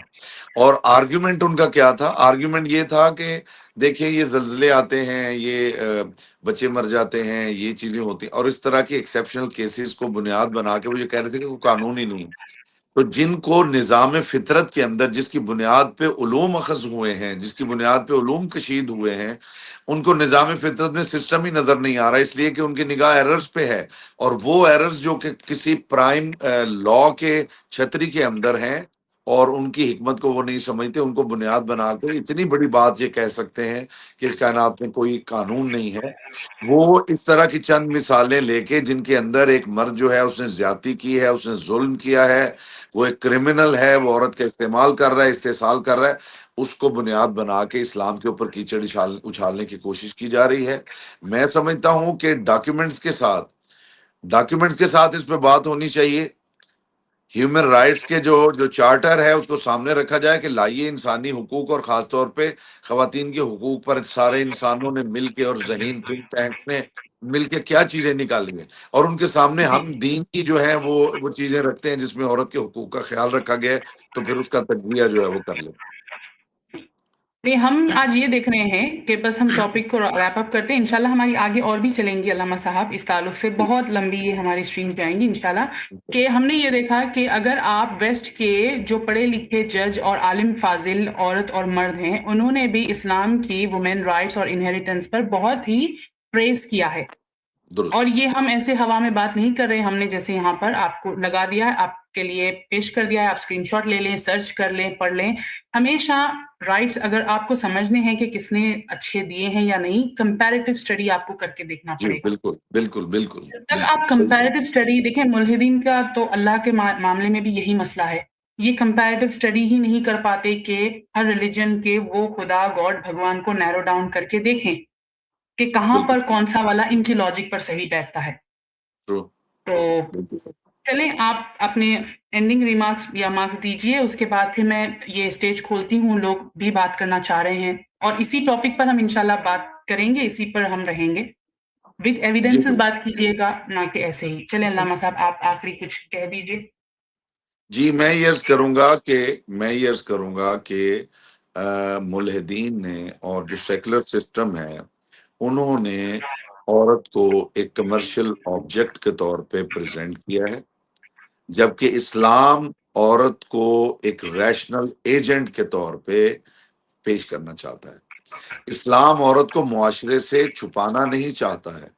اور آرگیومنٹ ان کا کیا تھا؟ آرگیومنٹ یہ تھا کہ دیکھیں یہ زلزلے آتے ہیں، یہ بچے مر جاتے ہیں، یہ چیزیں ہوتی ہیں، اور اس طرح کے ایکسیپشنل کیسز کو بنیاد بنا کے وہ یہ کہہ رہے تھے کہ وہ قانون ہی نہیں ہے. تو جن کو نظام فطرت کے اندر، جس کی بنیاد پہ علوم اخذ ہوئے ہیں، جس کی بنیاد پہ علوم کشید ہوئے ہیں، ان کو نظام فطرت میں سسٹم ہی نظر نہیں آ رہا، اس لیے کہ ان کی نگاہ ایررز پہ ہے. اور وہ ایررز جو کہ کسی پرائم لا کے چھتری کے اندر ہیں اور ان کی حکمت کو وہ نہیں سمجھتے، ان کو بنیاد بنا کے اتنی بڑی بات یہ کہہ سکتے ہیں کہ اس کائنات میں کوئی قانون نہیں ہے. وہ اس طرح کی چند مثالیں لے کے، جن کے اندر ایک مرد جو ہے اس نے زیادتی کی ہے، اس نے ظلم کیا ہے، وہ ایک کرمنل ہے، وہ عورت کا استعمال کر رہا ہے، استحصال کر رہا ہے، اس کو بنیاد بنا کے اسلام کے اوپر کیچڑ اچھالنے کی کوشش کی جا رہی ہے. میں سمجھتا ہوں کہ ڈاکیومنٹس کے ساتھ اس پہ بات ہونی چاہیے. ہیومن رائٹس کے جو چارٹر ہے اس کو سامنے رکھا جائے کہ لائیے انسانی حقوق، اور خاص طور پہ خواتین کے حقوق پر سارے انسانوں نے مل کے اور ذہین تھنک ٹینکس نے مل کے کیا چیزیں نکالی ہیں، اور ان کے سامنے جی ہم دین کی جو ہے وہ چیزیں رکھتے ہیں جس میں عورت کے حقوق کا خیال رکھا گیا ہے، تو پھر اس کا تجزیہ جو ہے وہ کر لیں. نہیں، ہم آج یہ دیکھ رہے ہیں کہ بس ہم ٹاپک کو ریپ اپ کرتے ہیں. انشاءاللہ ہماری آگے اور بھی چلیں گی علامہ صاحب اس تعلق سے، بہت لمبی یہ ہماری اسٹریم پہ آئیں گی انشاءاللہ. کہ ہم نے یہ دیکھا کہ اگر آپ ویسٹ کے جو پڑھے لکھے جج اور عالم فاضل عورت اور مرد ہیں، انہوں نے بھی اسلام کی وومن رائٹس اور انہیریٹنس پر بہت ہی پریز کیا ہے. اور درست. یہ ہم ایسے ہوا میں بات نہیں کر رہے، ہم نے جیسے یہاں پر آپ کو لگا دیا ہے، آپ کے لیے پیش کر دیا ہے، آپ اسکرین شاٹ لے لیں، سرچ کر لیں، پڑھ لیں. ہمیشہ رائٹس اگر آپ کو سمجھنے ہیں کہ کس نے اچھے دیے ہیں یا نہیں، کمپیریٹیو اسٹڈی آپ کو کر کے دیکھنا جی پڑے گا. بالکل بالکل بالکل جب تک بالکل آپ صحیح. کمپیریٹیو اسٹڈی دیکھیں، ملحدین کا تو اللہ کے معاملے میں بھی یہی مسئلہ ہے. یہ کمپیریٹیو اسٹڈی ہی نہیں کر پاتے کہ ہر ریلیجن کے وہ خدا گاڈ بھگوان کو نیرو ڈاؤن کر کے دیکھیں کہ کہاں پر بالکل کون سا والا ان کی لاجک پر صحیح بیٹھتا ہے. ٹرو. تو بالکل سر. چلیں آپ اپنے اینڈنگ ریمارکس یا مارک دیجئے, اس کے بعد پھر میں یہ اسٹیج کھولتی ہوں, لوگ بھی بات کرنا چاہ رہے ہیں اور اسی ٹاپک پر ہم انشاءاللہ بات کریں گے, اسی پر ہم رہیں گے. وتھ ایویڈنسز بات کیجیے گا, نہ کہ ایسے ہی. چلیں علامہ صاحب آپ آخری کچھ کہہ دیجیے. جی میں یہ عرض کروں گا کہ ملحدین نے اور جو سیکولر سسٹم ہے انہوں نے عورت کو ایک کمرشل آبجیکٹ کے طور پہ پریزنٹ کیا ہے, جبکہ اسلام عورت کو ایک ریشنل ایجنٹ کے طور پہ پیش کرنا چاہتا ہے. اسلام عورت کو معاشرے سے چھپانا نہیں چاہتا ہے.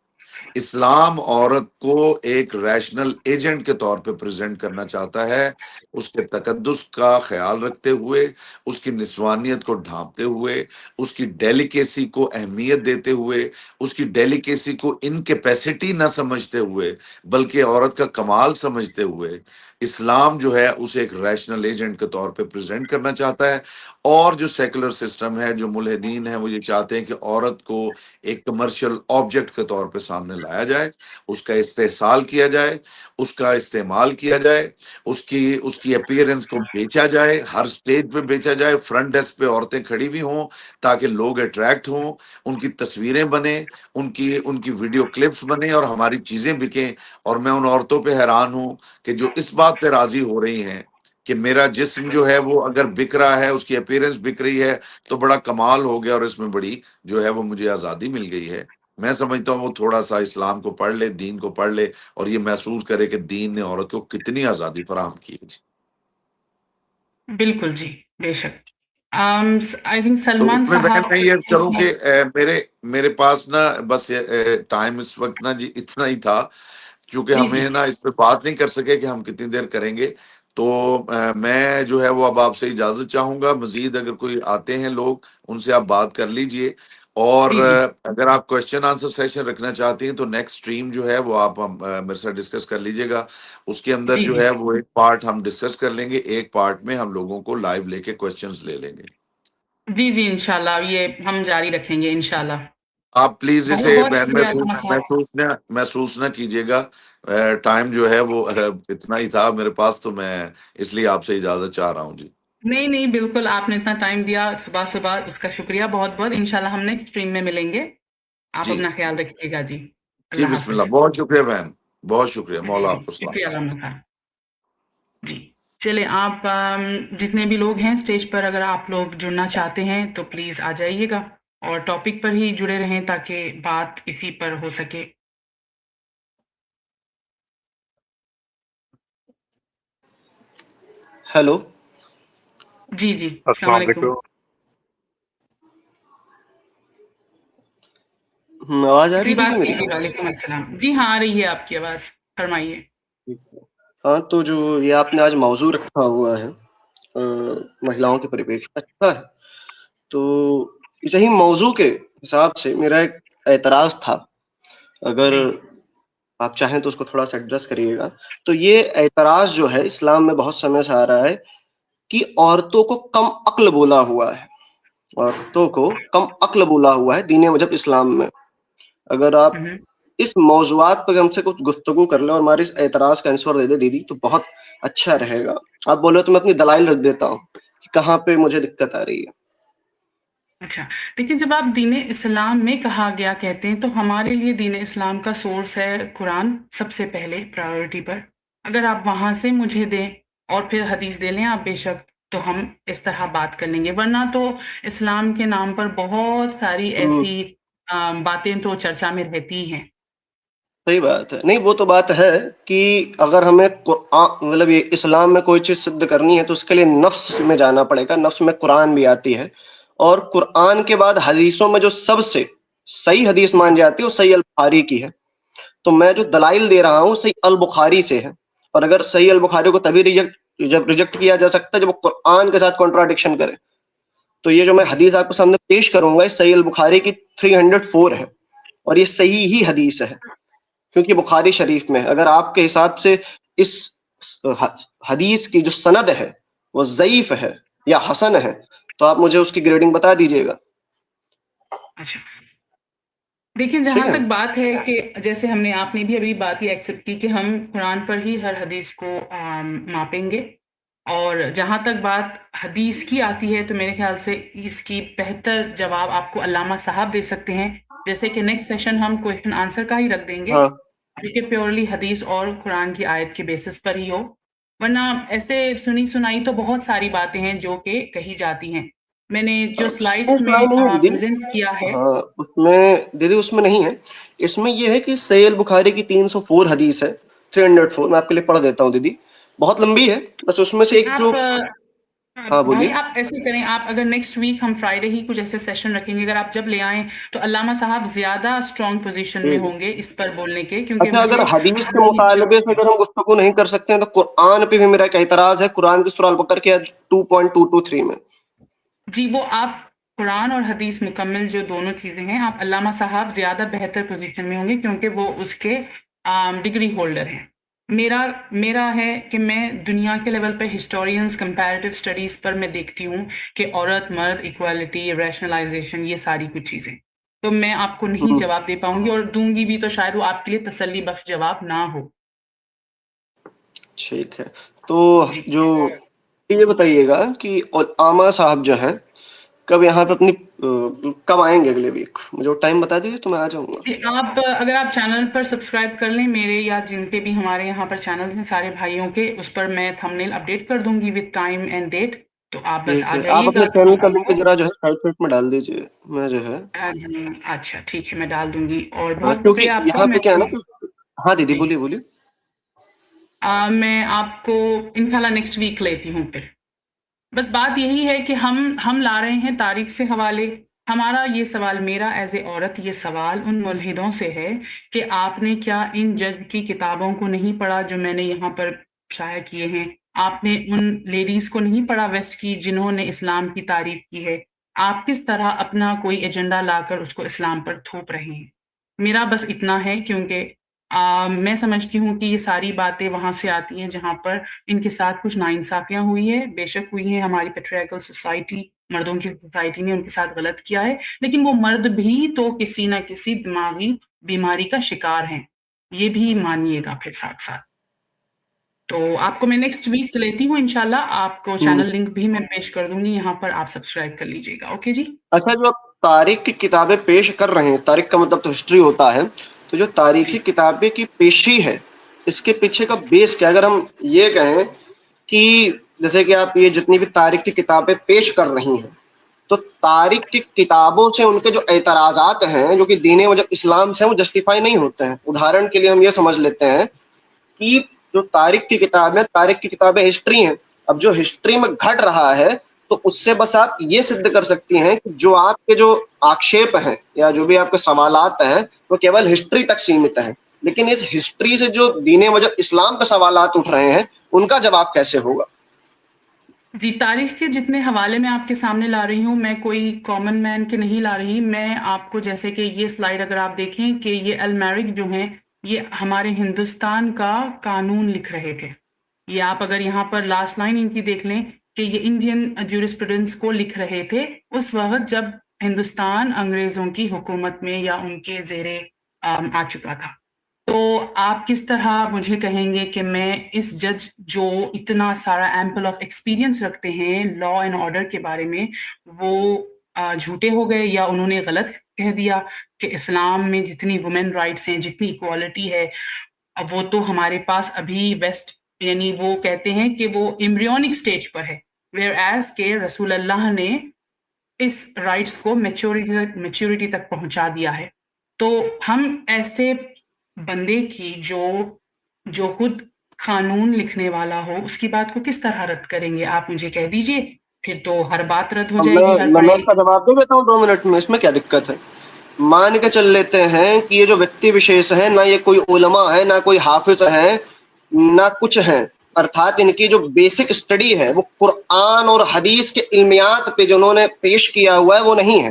اسلام عورت کو ایک ریشنل ایجنٹ کے طور پہ پریزنٹ کرنا چاہتا ہے, اس کے تقدس کا خیال رکھتے ہوئے, اس کی نسوانیت کو ڈھانپتے ہوئے, اس کی ڈیلیکیسی کو اہمیت دیتے ہوئے, اس کی ڈیلیکیسی کو انکیپیسٹی نہ سمجھتے ہوئے بلکہ عورت کا کمال سمجھتے ہوئے اسلام جو ہے اسے ایک ریشنل ایجنٹ کے طور پہ پریزنٹ کرنا چاہتا ہے. اور جو سیکولر سسٹم ہے, جو ملحدین ہیں, وہ یہ چاہتے ہیں کہ عورت کو ایک کمرشل آبجیکٹ کے طور پہ سامنے لایا جائے, اس کا استحصال کیا جائے, اس کا استعمال کیا جائے, اس کی اپیئرنس کو بیچا جائے, ہر سٹیج پہ بیچا جائے, فرنٹ ڈیسک پہ عورتیں کھڑی بھی ہوں تاکہ لوگ اٹریکٹ ہوں, ان کی تصویریں بنیں, ان کی ویڈیو کلپس بنیں اور ہماری چیزیں بکیں. اور میں ان عورتوں پہ حیران ہوں کہ جو اس بات سے راضی ہو رہی ہیں کہ میرا جسم جو ہے وہ اگر بک رہا ہے, اس کی اپیئرنس بک رہی ہے تو بڑا کمال ہو گیا اور اس میں بڑی جو ہے وہ مجھے آزادی مل گئی ہے. میں سمجھتا ہوں وہ تھوڑا سا اسلام کو پڑھ لے, دین کو پڑھ لے اور یہ محسوس کرے کہ دین نے عورت کو کتنی آزادی فراہم کی ہے. بالکل جی, بے شک. آئی تھنک تو سلمان اس میں صاحب میں یہ کروں اس کہ میرے پاس نا بس ٹائم اس وقت نا جی اتنا ہی تھا, کیونکہ جی ہمیں نا اس پہ بات نہیں کر سکے کہ ہم کتنی دیر کریں گے. تو میں جو ہے وہ اب آپ سے اجازت چاہوں گا. مزید اگر کوئی آتے ہیں لوگ ان سے آپ بات کر لیجئے, اور جی جی اگر آپ کوشچن آنسر سیشن رکھنا چاہتے ہیں تو نیکسٹ سٹریم جو ہے وہ آپ میرے ساتھ ڈسکس کر لیجئے گا. اس کے اندر جی جو جی ہے وہ ایک پارٹ ہم ڈسکس کر لیں گے, ایک پارٹ میں ہم لوگوں کو لائیو لے کے کوشچنز لے لیں گے. جی جی انشاءاللہ یہ ہم جاری رکھیں گے انشاءاللہ. آپ پلیز بہت اسے بہت شکریہ علامہ صاحب. محسوس نہ کیجیے گا. ٹائم جو ہے وہ اتنا ہی تھا میرے پاس, تو میں اس لیے آپ سے اجازت چاہ رہا ہوں. جی نہیں نہیں بالکل, آپ نے اتنا ٹائم دیا صبح, اس کا شکریہ بہت بہت. انشاءاللہ ہم نیکسٹ اسٹریم میں ملیں گے. آپ جی اپنا خیال رکھیے گا. جی جی اللہ بسم اللہ, حافظ. بہت شکریہ بہن, بہت شکریہ. جی مولا جی آپ کو سلام. شکریہ علامہ صاحب. جی چلیں, آپ جتنے بھی لوگ ہیں اسٹیج پر, اگر آپ لوگ جڑنا چاہتے ہیں تو پلیز آ جائیے گا اور ٹاپک پر ہی جڑے رہیں تاکہ بات اسی پر ہو سکے. ہیلو, جی جی السلام السلام علیکم. علیکم. آواز آ جی رہی تھی بات کہ میری؟ کیجیے. وعلیکم السلام. جی ہاں, آ رہی ہے آپ کی آواز, فرمائیے. ہاں, تو جو یہ آپ نے آج موضوع رکھا ہوا ہے مہیلاؤں کے پریپیش, اچھا ہے. تو اس ہی موضوع کے حساب سے میرا ایک اعتراض تھا, اگر جی آپ چاہیں تو اس کو تھوڑا سا ایڈریس کریے گا. تو یہ اعتراض جو ہے اسلام میں بہت سمے سے آ رہا ہے کہ عورتوں کو کم عقل بولا ہوا ہے, عورتوں کو کم عقل بولا ہوا ہے دین مذہب اسلام میں. اگر آپ ہوں. اس موضوعات پر ہم سے کچھ گفتگو کر لیں اور ہمارے اس اعتراض کا آنسر دے دے دیدی تو بہت اچھا رہے گا. آپ بولے تو میں اپنی دلائل رکھ دیتا ہوں کہ کہاں پہ مجھے دقت آ رہی ہے. اچھا, لیکن جب آپ دین اسلام میں کہا گیا کہتے ہیں تو ہمارے لیے دین اسلام کا سورس ہے قرآن سب سے پہلے پرائیورٹی پر. اگر آپ وہاں سے مجھے دیں اور پھر حدیث دے لیں آپ, بے شک تو ہم اس طرح بات کر لیں گے. ورنہ تو اسلام کے نام پر بہت ساری ایسی باتیں تو چرچا میں رہتی ہیں. صحیح بات ہے. نہیں, وہ تو بات ہے کہ اگر ہمیں مطلب یہ اسلام میں کوئی چیز سدھ کرنی ہے تو اس کے لیے نفس میں جانا پڑے گا. نفس میں قرآن بھی آتی ہے, اور قرآن کے بعد حدیثوں میں جو سب سے صحیح حدیث مان جاتی ہے وہ صحیح البخاری کی ہے. تو میں جو دلائل دے رہا ہوں صحیح البخاری سے ہے, اور اگر صحیح البخاری کو تبھی ریجیکٹ کیا جا سکتا ہے جب وہ قرآن کے ساتھ کانٹراڈکشن کرے. تو یہ جو میں حدیث آپ کے سامنے پیش کروں گا, صحیح البخاری کی 304 ہے, اور یہ صحیح ہی حدیث ہے کیونکہ بخاری شریف میں. اگر آپ کے حساب سے اس حدیث کی جو سند ہے وہ ضعیف ہے یا حسن ہے تو آپ مجھے اس کی گریڈنگ بتا دیجیے گا. اچھا دیکھیں، جہاں تک بات ہے کہ جیسے ہم نے آپ نے بھی ابھی بات یہ ایکسیپٹ کی کہ ہم قرآن پر ہی ہر حدیث کو ماپیں گے، اور جہاں تک بات حدیث کی آتی ہے تو میرے خیال سے اس کی بہتر جواب آپ کو علامہ صاحب دے سکتے ہیں. جیسے کہ نیکسٹ سیشن ہم کویشچن آنسر کا ہی رکھ دیں گے، کہ پیورلی حدیث اور قرآن کی آیت کے بیسس پر ہی ہو، ورنہ ایسے سنی سنائی تو بہت ساری باتیں ہیں جو کہ کہی جاتی ہیں. میں نے جو سلائڈس میں پریزنٹ کیا ہے، ہاں اس میں دیدی اس میں نہیں ہے. اس میں یہ ہے کہ صحیح البخاری کی 304 حدیث ہے، 304. میں آپ کے لیے پڑھ دیتا ہوں دیدی، بہت لمبی ہے. بس اس میں سے ایک جو ہاں بولیے. بھائی آپ ایسے کریں، آپ اگر نیکسٹ ویک ہم فرائیڈے ہی کچھ ایسے سیشن رکھیں گے، اگر آپ جب لے آئیں تو علامہ صاحب زیادہ اسٹرانگ پوزیشن میں ہوں گے اس پر بولنے کے، کیونکہ اچھا اگر مجھے حدیث کے مطالبے سے اگر ہم گفتگو نہیں کر سکتے ہیں تو قرآن پہ بھی میرا ایک اعتراض ہے، قرآن کی سورہ البقرہ کے 2.223 میں. جی وہ آپ قرآن اور حدیث مکمل جو دونوں چیزیں ہیں، آپ علامہ صاحب زیادہ بہتر پوزیشن میں ہوں گے کیونکہ وہ اس کے ڈگری ہولڈر ہیں. میرا ہے کہ میں دنیا کے لیول پہ ہسٹورینز کمپیریٹیو اسٹڈیز پر میں دیکھتی ہوں کہ عورت مرد ایکوالٹی ریشنلائزیشن یہ ساری کچھ چیزیں، تو میں آپ کو نہیں جواب دے پاؤں گی، اور دوں گی بھی تو شاید وہ آپ کے لیے تسلی بخش جواب نہ ہو. ٹھیک ہے، تو جو یہ بتائیے گا کہ علامہ صاحب جو ہیں کب یہاں پہ اپنی کب آئیں گے اگلے ویک؟ مجھے ٹائم بتا دیجیے تو میں آ جاؤں گا. آپ اگر آپ چینل پر سبسکرائب کر لیں میرے یا جن کے بھی ہمارے یہاں پر چینلز ہیں سارے بھائیوں کے، اس پر میں تھمبنیل اپڈیٹ کر دوں گی وتھ ٹائم اینڈ ڈیٹ، تو آپ بس آ آپ جائیے اپنے گا. چینل کا لنک ذرا جو ہے سائٹ میں ڈال دیجیے، میں جو ہے اچھا ٹھیک ہے، میں ڈال دوں گی. اور بہت کیونکہ شکریہ آپ کا. یہاں پہ کیا ہے نا کہ ہاں دیدی بولیے بولیے. میں آپ کو انشاءاللہ نیکسٹ ویک لیتی ہوں. پھر بس بات یہی ہے کہ ہم لا رہے ہیں تاریخ سے حوالے. ہمارا یہ سوال، میرا ایز اے عورت یہ سوال ان ملحدوں سے ہے کہ آپ نے کیا ان جج کی کتابوں کو نہیں پڑھا جو میں نے یہاں پر شائع کیے ہیں؟ آپ نے ان لیڈیز کو نہیں پڑھا ویسٹ کی جنہوں نے اسلام کی تعریف کی ہے؟ آپ کس طرح اپنا کوئی ایجنڈا لا کر اس کو اسلام پر تھوپ رہے ہیں؟ میرا بس اتنا ہے، کیونکہ میں سمجھتی ہوں کہ یہ ساری باتیں وہاں سے آتی ہیں جہاں پر ان کے ساتھ کچھ ناانصافیاں ہوئی ہے. بے شک ہوئی ہیں، ہماری پیٹریارکل سوسائٹی، مردوں کی سوسائٹی نے ان کے ساتھ غلط کیا ہے، لیکن وہ مرد بھی تو کسی نہ کسی دماغی بیماری کا شکار ہیں، یہ بھی مانیے گا. پھر ساتھ ساتھ تو آپ کو میں نیکسٹ ویک لیتی ہوں انشاءاللہ. آپ کو چینل لنک بھی میں پیش کر دوں گی یہاں پر، آپ سبسکرائب کر لیجیے گا. اوکے جی. اچھا جو آپ تاریخ کی کتابیں پیش کر رہے ہیں، تاریخ کا مطلب تو ہسٹری ہوتا ہے، تو جو تاریخی کتابیں کی پیشی ہے اس کے پیچھے کا بیس کیا؟ اگر ہم یہ کہیں کہ جیسے کہ آپ یہ جتنی بھی تاریخ کی کتابیں پیش کر رہی ہیں تو تاریخ کی کتابوں سے ان کے جو اعتراضات ہیں جو کہ دین اسلام سے وہ جسٹیفائی نہیں ہوتے ہیں. ادھارن کے لیے ہم یہ سمجھ لیتے ہیں کہ جو تاریخ کی کتابیں ہسٹری ہیں. اب جو ہسٹری میں گھٹ رہا ہے تو اس سے بس آپ یہ سدھ کر سکتی ہیں کہ جو آپ کے جو آکشیپ ہیں یا جو بھی آپ کے سوالات ہیں وہ کیول ہسٹری تک سیمت ہیں، لیکن اس ہسٹری سے جو دین مذہب اسلام پہ سوالات اٹھ رہے ہیں ان کا جواب کیسے ہوگا؟ جی، تاریخ کے جتنے حوالے میں آپ کے سامنے لا رہی ہوں، میں کوئی کامن مین کے نہیں لا رہی. میں آپ کو جیسے کہ یہ سلائیڈ اگر آپ دیکھیں کہ یہ المارک جو ہیں یہ ہمارے ہندوستان کا قانون لکھ رہے تھے. یہ آپ اگر یہاں پر لاسٹ لائن ان کی دیکھ لیں کہ یہ انڈین جورسپروڈنس کو لکھ رہے تھے اس وقت جب ہندوستان انگریزوں کی حکومت میں یا ان کے زیر آ چکا تھا. تو آپ کس طرح مجھے کہیں گے کہ میں اس جج جو اتنا سارا ایمپل آف ایکسپیرینس رکھتے ہیں لا اینڈ آرڈر کے بارے میں، وہ جھوٹے ہو گئے یا انہوں نے غلط کہہ دیا کہ اسلام میں جتنی وومن رائٹس ہیں، جتنی ایکوالٹی ہے، وہ تو ہمارے پاس ابھی ویسٹ، یعنی وہ کہتے ہیں کہ وہ ایمبریونک سٹیج پر ہے، ویئر ایز کہ رسول اللہ نے اس رائٹس کو میچورٹی تک پہنچا دیا ہے. تو ہم ایسے بندے کی جو خود قانون لکھنے والا ہو اس کی بات کو کس طرح رد کریں گے؟ آپ مجھے کہہ دیجئے، پھر تو ہر بات رد ہو جائے گی، ہر میں پڑھائی. اس کا جواب دے دیتا ہوں 2 منٹ میں. اس میں کیا دقت ہے؟ مان کے چل لیتے ہیں کہ یہ جو ویکتی وشیش ہیں، نہ یہ کوئی علماء ہے، نہ کوئی حافظ ہے، نہ کچھ ہیں، ارتھات ان کی جو بیسک اسٹڈی ہے وہ قرآن اور حدیث کے علمیات پہ جو انہوں نے پیش کیا ہوا ہے وہ نہیں ہے.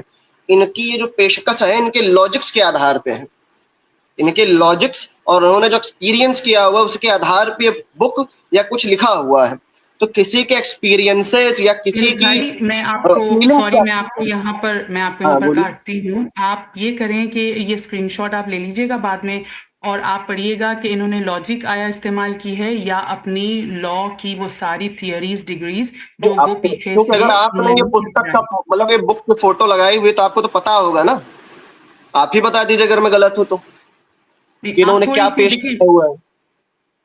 ان کی یہ جو پیشکش ہے ان کے لاجکس کے آدھار پہ ہے، ان کے لاجکس اور انہوں نے جو ایکسپیرینس کیا ہوا ہے اس کے آدھار پہ بک یا کچھ لکھا ہوا ہے. تو کسی کے ایکسپیرینسز یا کسی کی بھائی میں آپ کو سوری میں آپ کو یہاں پر کاٹتی ہوں. آپ یہ کریں کہ یہ اسکرین شاٹ آپ لے لیجیے گا بعد میں، اور آپ پڑھیے گا کہ انہوں نے لاجک آیا استعمال کی ہے یا اپنی لا کی وہ ساری تھیوریز ڈگریز جو وہ پیچھے سے اگر آپ نے یہ پستک کا مطلب یہ بک کی فوٹو لگائی ہوئی تو آپ کو تو پتا ہوگا نا، آپ ہی بتا دیجیے اگر میں غلط ہوں تو انہوں نے کیا پیش کیا ہوا ہے.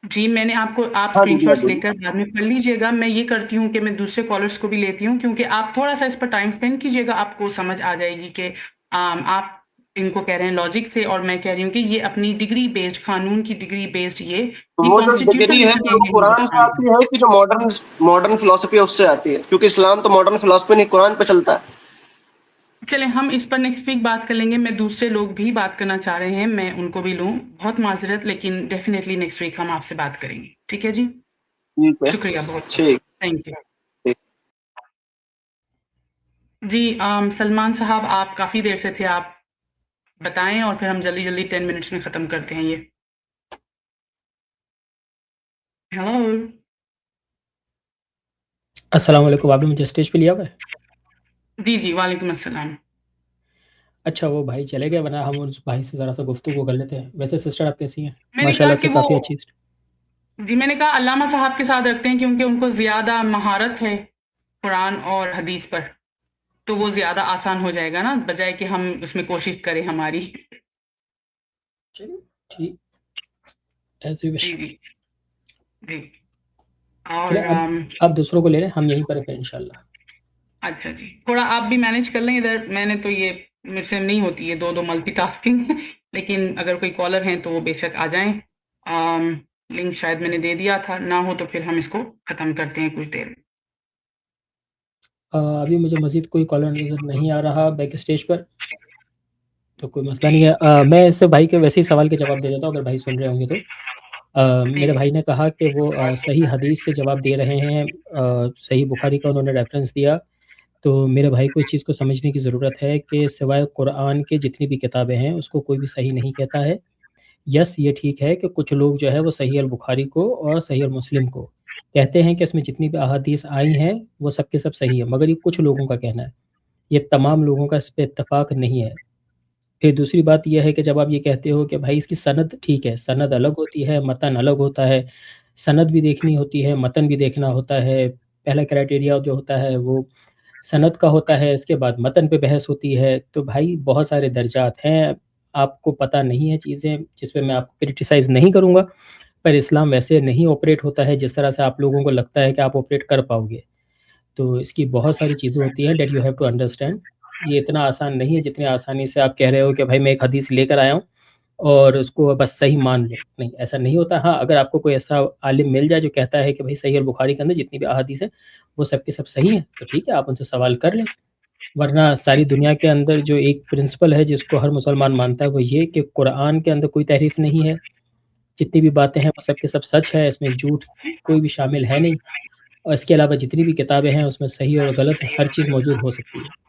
جی میں نے آپ اسکرین شاٹس لے کر بعد میں پڑھ لیجیے گا. میں یہ کرتی ہوں کہ میں دوسرے کالرس کو بھی لیتی ہوں، کیونکہ آپ تھوڑا سا اس پر ٹائم اسپینڈ کیجیے گا، آپ کو سمجھ آ جائے گی کہ آپ ان کو کہہ رہے ہیں لاجک سے، اور میں کہہ رہی ہوں کہ یہ اپنی ڈگری بیسڈ، قانون کی ڈگری بیسڈ یہ وہ جو ڈگری ہے وہ قرآن سے آتی ہے کہ جو ماڈرن فلسفی ہے اس سے آتی ہے، کیونکہ اسلام تو ماڈرن فلسفی نہیں قرآن پہ چلتا ہے. چلیں ہم اس پر نیکسٹ ویک بات کر لیں گے. میں دوسرے لوگ بھی بات کرنا چاہ رہے ہیں، میں ان کو بھی لوں. بہت معذرت، لیکن ڈیفینیٹلی نیکسٹ ویک ہم آپ سے بات کریں گے. ٹھیک ہے جی، شکریہ بہت. Thank you. جی سلمان صاحب آپ کافی دیر سے تھے، آپ بتائیں اور پھر ہم جلدی 10 منٹس میں ختم کرتے ہیں یہ. ہیلو السلام علیکم. آپ نے مجھے اسٹیج پہ لیا ہوا ہے؟ جی وعلیکم السلام. اچھا وہ بھائی چلے گئے، ورنہ ہم اس بھائی سے ذرا سا گفتگو کر لیتے ہیں. ویسے سسٹر آپ کیسی ہیں؟ میں نے ماشاء اللہ کہا سے کہ کافی وہ اچھی. جی میں نے کہا علامہ صاحب کے ساتھ رکھتے ہیں کیونکہ ان کو زیادہ مہارت ہے قرآن اور حدیث پر، تو وہ زیادہ آسان ہو جائے گا نا، بجائے کہ ہم اس میں کوشش کریں ہماری. چلیے ٹھیک ایز یو وش. جی جی اور چلے اب آپ دوسروں کو لے لیں، ہم یہیں پر ہیں انشاءاللہ. اچھا جی، تھوڑا آپ بھی مینیج کر لیں ادھر. میں نے تو یہ میرے سے نہیں ہوتی ہے دو ملٹی ٹاسکنگ لیکن اگر کوئی کالر ہیں تو وہ بے شک آ جائیں. لنک شاید میں نے دے دیا تھا، نہ ہو تو پھر ہم اس کو ختم کرتے ہیں کچھ دیر میں. ابھی مجھے مزید کوئی کالر نظر نہیں آ رہا بیک اسٹیج پر، تو کوئی مسئلہ نہیں ہے. میں اس سے بھائی کے ویسے ہی سوال کے جواب دے دیتا ہوں اگر بھائی سن رہے ہوں گے تو. میرے بھائی نے کہا کہ وہ صحیح حدیث سے جواب دے رہے ہیں، صحیح بخاری کا انہوں نے ریفرنس دیا. تو میرے بھائی کو اس چیز کو سمجھنے کی ضرورت ہے کہ سوائے قرآن کے جتنی بھی کتابیں ہیں اس کو کوئی بھی صحیح نہیں کہتا ہے. یس یہ ٹھیک ہے کہ کچھ لوگ جو ہے وہ صحیح البخاری کو اور صحیح المسلم کو کہتے ہیں کہ اس میں جتنی بھی احادیث آئی ہیں وہ سب کے سب صحیح ہیں، مگر یہ کچھ لوگوں کا کہنا ہے، یہ تمام لوگوں کا اس پہ اتفاق نہیں ہے. پھر دوسری بات یہ ہے کہ جب آپ یہ کہتے ہو کہ بھائی اس کی سند ٹھیک ہے، سند الگ ہوتی ہے، متن الگ ہوتا ہے، سند بھی دیکھنی ہوتی ہے، متن بھی دیکھنا ہوتا ہے. پہلا کرائٹیریا جو ہوتا ہے وہ سند کا ہوتا ہے، اس کے بعد متن پہ بحث ہوتی ہے. تو بھائی بہت سارے درجات ہیں، آپ کو پتہ نہیں ہے چیزیں جس پہ میں آپ کو کرٹیسائز نہیں کروں گا، پر اسلام ویسے نہیں آپریٹ ہوتا ہے جس طرح سے آپ لوگوں کو لگتا ہے کہ آپ آپریٹ کر پاؤ گے. تو اس کی بہت ساری چیزیں ہوتی ہیں that you have to understand. یہ اتنا آسان نہیں ہے جتنے آسانی سے آپ کہہ رہے ہو کہ بھائی میں ایک حدیث لے کر آیا ہوں اور اس کو بس صحیح مان لو. نہیں، ایسا نہیں ہوتا. ہاں اگر آپ کو کوئی ایسا عالم مل جائے جو کہتا ہے کہ بھائی صحیح البخاری کے اندر جتنی بھی احادیث ہیں وہ سب کے سب صحیح ہیں تو ٹھیک ہے، آپ ان سے سوال کر لیں. ورنہ ساری دنیا کے اندر جو ایک پرنسپل ہے جس کو ہر مسلمان مانتا ہے وہ یہ کہ قرآن کے اندر کوئی تحریف نہیں ہے، جتنی بھی باتیں ہیں وہ سب کے سب سچ ہے، اس میں جھوٹ کوئی بھی شامل ہے نہیں. اور اس کے علاوہ جتنی بھی کتابیں ہیں اس میں صحیح اور غلط ہر چیز موجود ہو سکتی ہے.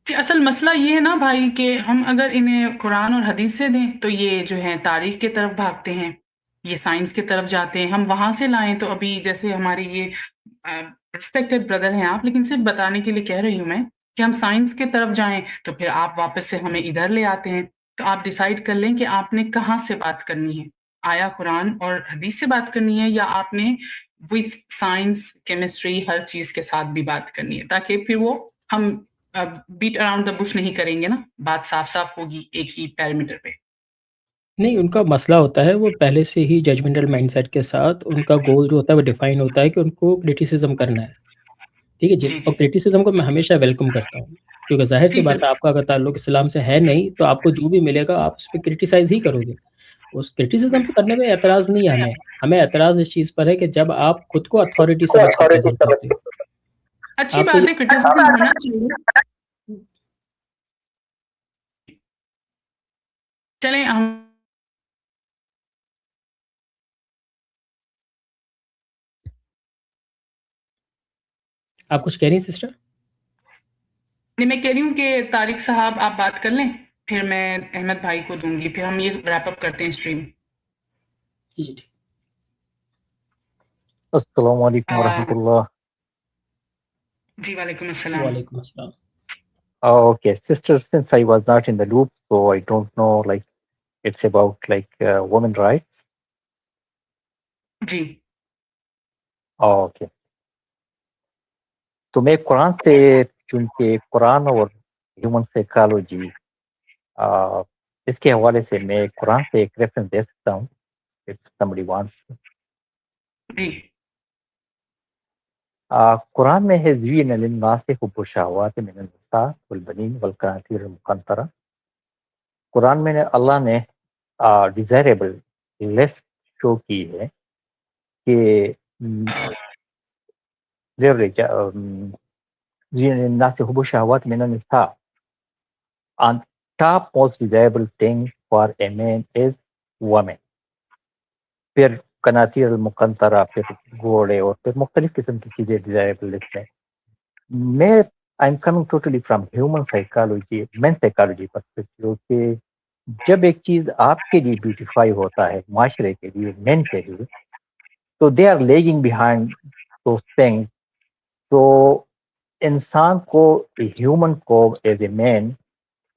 کہ اصل مسئلہ یہ ہے نا بھائی کہ ہم اگر انہیں قرآن اور حدیث سے دیں تو یہ جو ہے تاریخ کی طرف بھاگتے ہیں، یہ سائنس کی طرف جاتے ہیں. ہم وہاں سے لائیں تو ابھی جیسے ہمارے یہ ریسپیکٹڈ بردر ہیں آپ، لیکن صرف بتانے کے لیے کہہ رہی ہوں میں کہ ہم سائنس کی طرف جائیں تو پھر آپ واپس سے ہمیں ادھر لے آتے ہیں. تو آپ ڈیسائیڈ کر لیں کہ آپ نے کہاں سے بات کرنی ہے، آیا قرآن اور حدیث سے بات کرنی ہے یا آپ نے وتھ سائنس کیمسٹری ہر چیز کے ساتھ بھی بات کرنی ہے، تاکہ پھر وہ ہم بیٹ اراؤنڈ دا بش نہیں کریں گے نا، بات صاف صاف ہوگی ایک ہی پیرامیٹر پہ. نہیں، ان کا مسئلہ ہوتا ہے وہ پہلے سے ہی ججمنٹل مائنڈ سیٹ کے ساتھ ان کا گول جو ہوتا ہے وہ ڈیفائن ہوتا ہے کہ ان کو کرٹیسزم کرنا ہے. ٹھیک ہے، جی اور کرٹیسزم کو میں ہمیشہ ویلکم کرتا ہوں، کیونکہ ظاہر سی بات ہے آپ کا اگر تعلق اسلام سے ہے نہیں تو آپ کو جو بھی ملے گا آپ اس پہ کرٹیسائز ہی کرو گے. اس کرٹیسزم کرنے میں اعتراض نہیں ہے ہمیں اعتراض اس چیز پر ہے کہ جب آپ خود کو اتھارٹی سمجھ کر پریزنٹ کرتے ہو. اچھی بات ہے، کرٹیسزم ہونا چاہیے. چلیں ہم آپ کچھ کہہ رہی ہیں سسٹر؟ نہیں، میں کہہ رہی ہوں کہ طارق صاحب آپ بات کر لیں، پھر میں احمد بھائی کو دوں گی، پھر ہم یہ ریپ اپ کرتے ہیں اسٹریم. جی جی ٹھیک. السلام علیکم ورحمۃ اللہ. جی وعلیکم السلام. وعلیکم السلام. Okay, sister, since I was not in the loop, so I don't know, like, it's about like women rights. G Okay. تو میں قرآن سے، چونکہ قرآن اور ہیومن سائیکالوجی، اس کے حوالے سے میں قرآن سے ایک ریفرنس دے سکتا ہوں if somebody wants. جی قرآن میں ہے زین للناس حب الشہوات من النساء والبنین والقناطیر المقنطرہ. قرآن میں اللہ نے ڈیزائریبل لسٹ شو کی ہے کہ زین للناس حب الشہوات من النساء and top most desirable thing for a man is woman. پھر قناطیر المقنطرہ، پھر گھوڑے، اور پھر مختلف قسم کی چیزیں ڈیزائریبل لسٹ میں. میں I am coming totally from human psychology, man psychology perspective, کہ جب ایک چیز آپ کے لیے بیوٹیفائی ہوتا ہے، معاشرے کے لیے، مین کے لیے، تو they are lagging behind those thing. تو انسان کو، ہیومن کو ایز اے مین،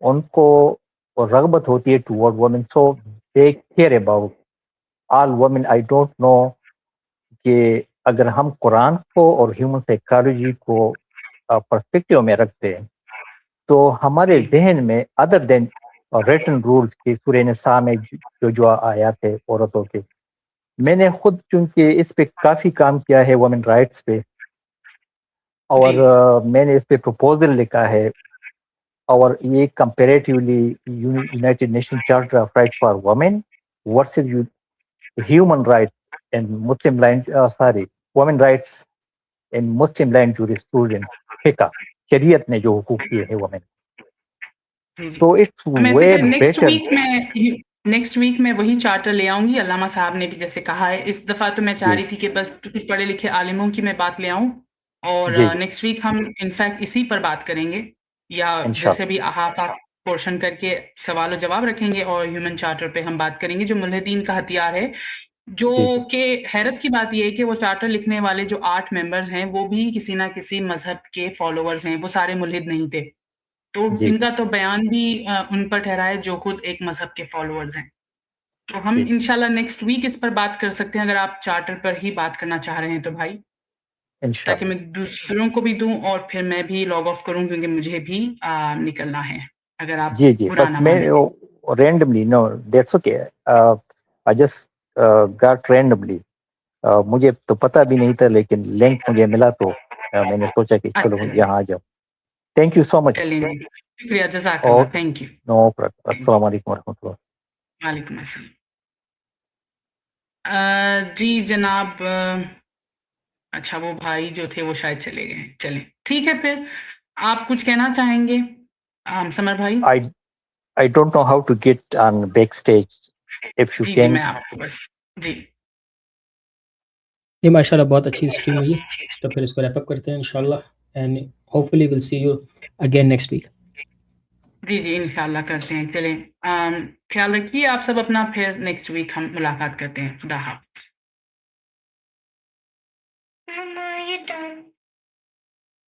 ان کو رغبت ہوتی ہے toward woman, so they care about all woman. I don't know کہ اگر ہم قرآن کو اور ہیومن سائیکالوجی کو پرسپیکٹیو میں رکھتے ہیں تو ہمارے ذہن میں ادر دین ریٹن رولز کی سورہ نساء میں جو آیات ہے عورتوں کے، میں نے خود چونکہ اس پہ کافی کام کیا ہے وومن رائٹس پہ، اور میں نے اس پہ پروپوزل لکھا ہے، اور یہ comparatively united nation charter of rights for woman versus human rights in Muslim land, women rights in Muslim land jurisprudence. فقہ، شریعت نے جو حقوق دیے ہیں women. So it's way better. Next week میں وہی چارٹر لے آؤں گی. علامہ صاحب نے بھی جیسے کہا ہے، اس دفعہ تو میں چاہ رہی تھی کہ بس کچھ پڑھے لکھے عالموں کی میں بات لے آؤں، اور نیکسٹ ویک ہم انفیکٹ اسی پر بات کریں گے، یا جیسے بھی ہاف پورشن کر کے سوال و جواب رکھیں گے، اور ہیومن چارٹر پہ ہم بات کریں گے جو ملحدین کا ہتھیار ہے. جو کہ حیرت کی بات یہ ہے کہ وہ چارٹر لکھنے والے جو 8 ممبرز ہیں وہ بھی کسی نہ کسی مذہب کے فالوورز ہیں، وہ سارے ملحد نہیں تھے. تو ان کا تو بیان بھی ان پر ٹھہرا ہے جو خود ایک مذہب کے فالوورز ہیں. تو ہم انشاءاللہ نیکسٹ ویک اس پر بات کر سکتے ہیں، اگر آپ چارٹر پر ہی بات کرنا چاہ رہے ہیں تو بھائی، تاکہ میں دوسروں کو بھی دوں اور پھر میں بھی لاگ آف کروں، کیونکہ مجھے بھی نکلنا ہے، اگر آپ برا نہ مانیں. Randomly no that's okay. I just got randomly, مجھے تو پتہ بھی نہیں تھا، لیکن لنک مجھے ملا تو میں نے سوچا کہ چلو یہاں آ جاؤ. تھینک یو سو مچ. شکریہ، جزاک اللہ، تھینک یو. No problem. السلام علیکم ورحمۃ اللہ. وعلیکم السلام. جی جناب، اچھا وہ بھائی جو تھے وہ شاید چلے گئے. چلیں ٹھیک ہے، پھر آپ کچھ کہنا چاہیں گے سمر بھائی؟ I don't know how to get on backstage. If you G can. میں آپ کو بس یہ ماشاءاللہ بہت اچھی اسٹریم ہوئی. تو پھر اس کو ریپ اپ کرتے ہیں انشاءاللہ، and hopefully will see you again next week. جی انشاءاللہ کرتے ہیں. چلیں خیال رکھیے آپ سب اپنا، پھر نیکسٹ ویک ہم ملاقات کرتے ہیں. خدا حافظ.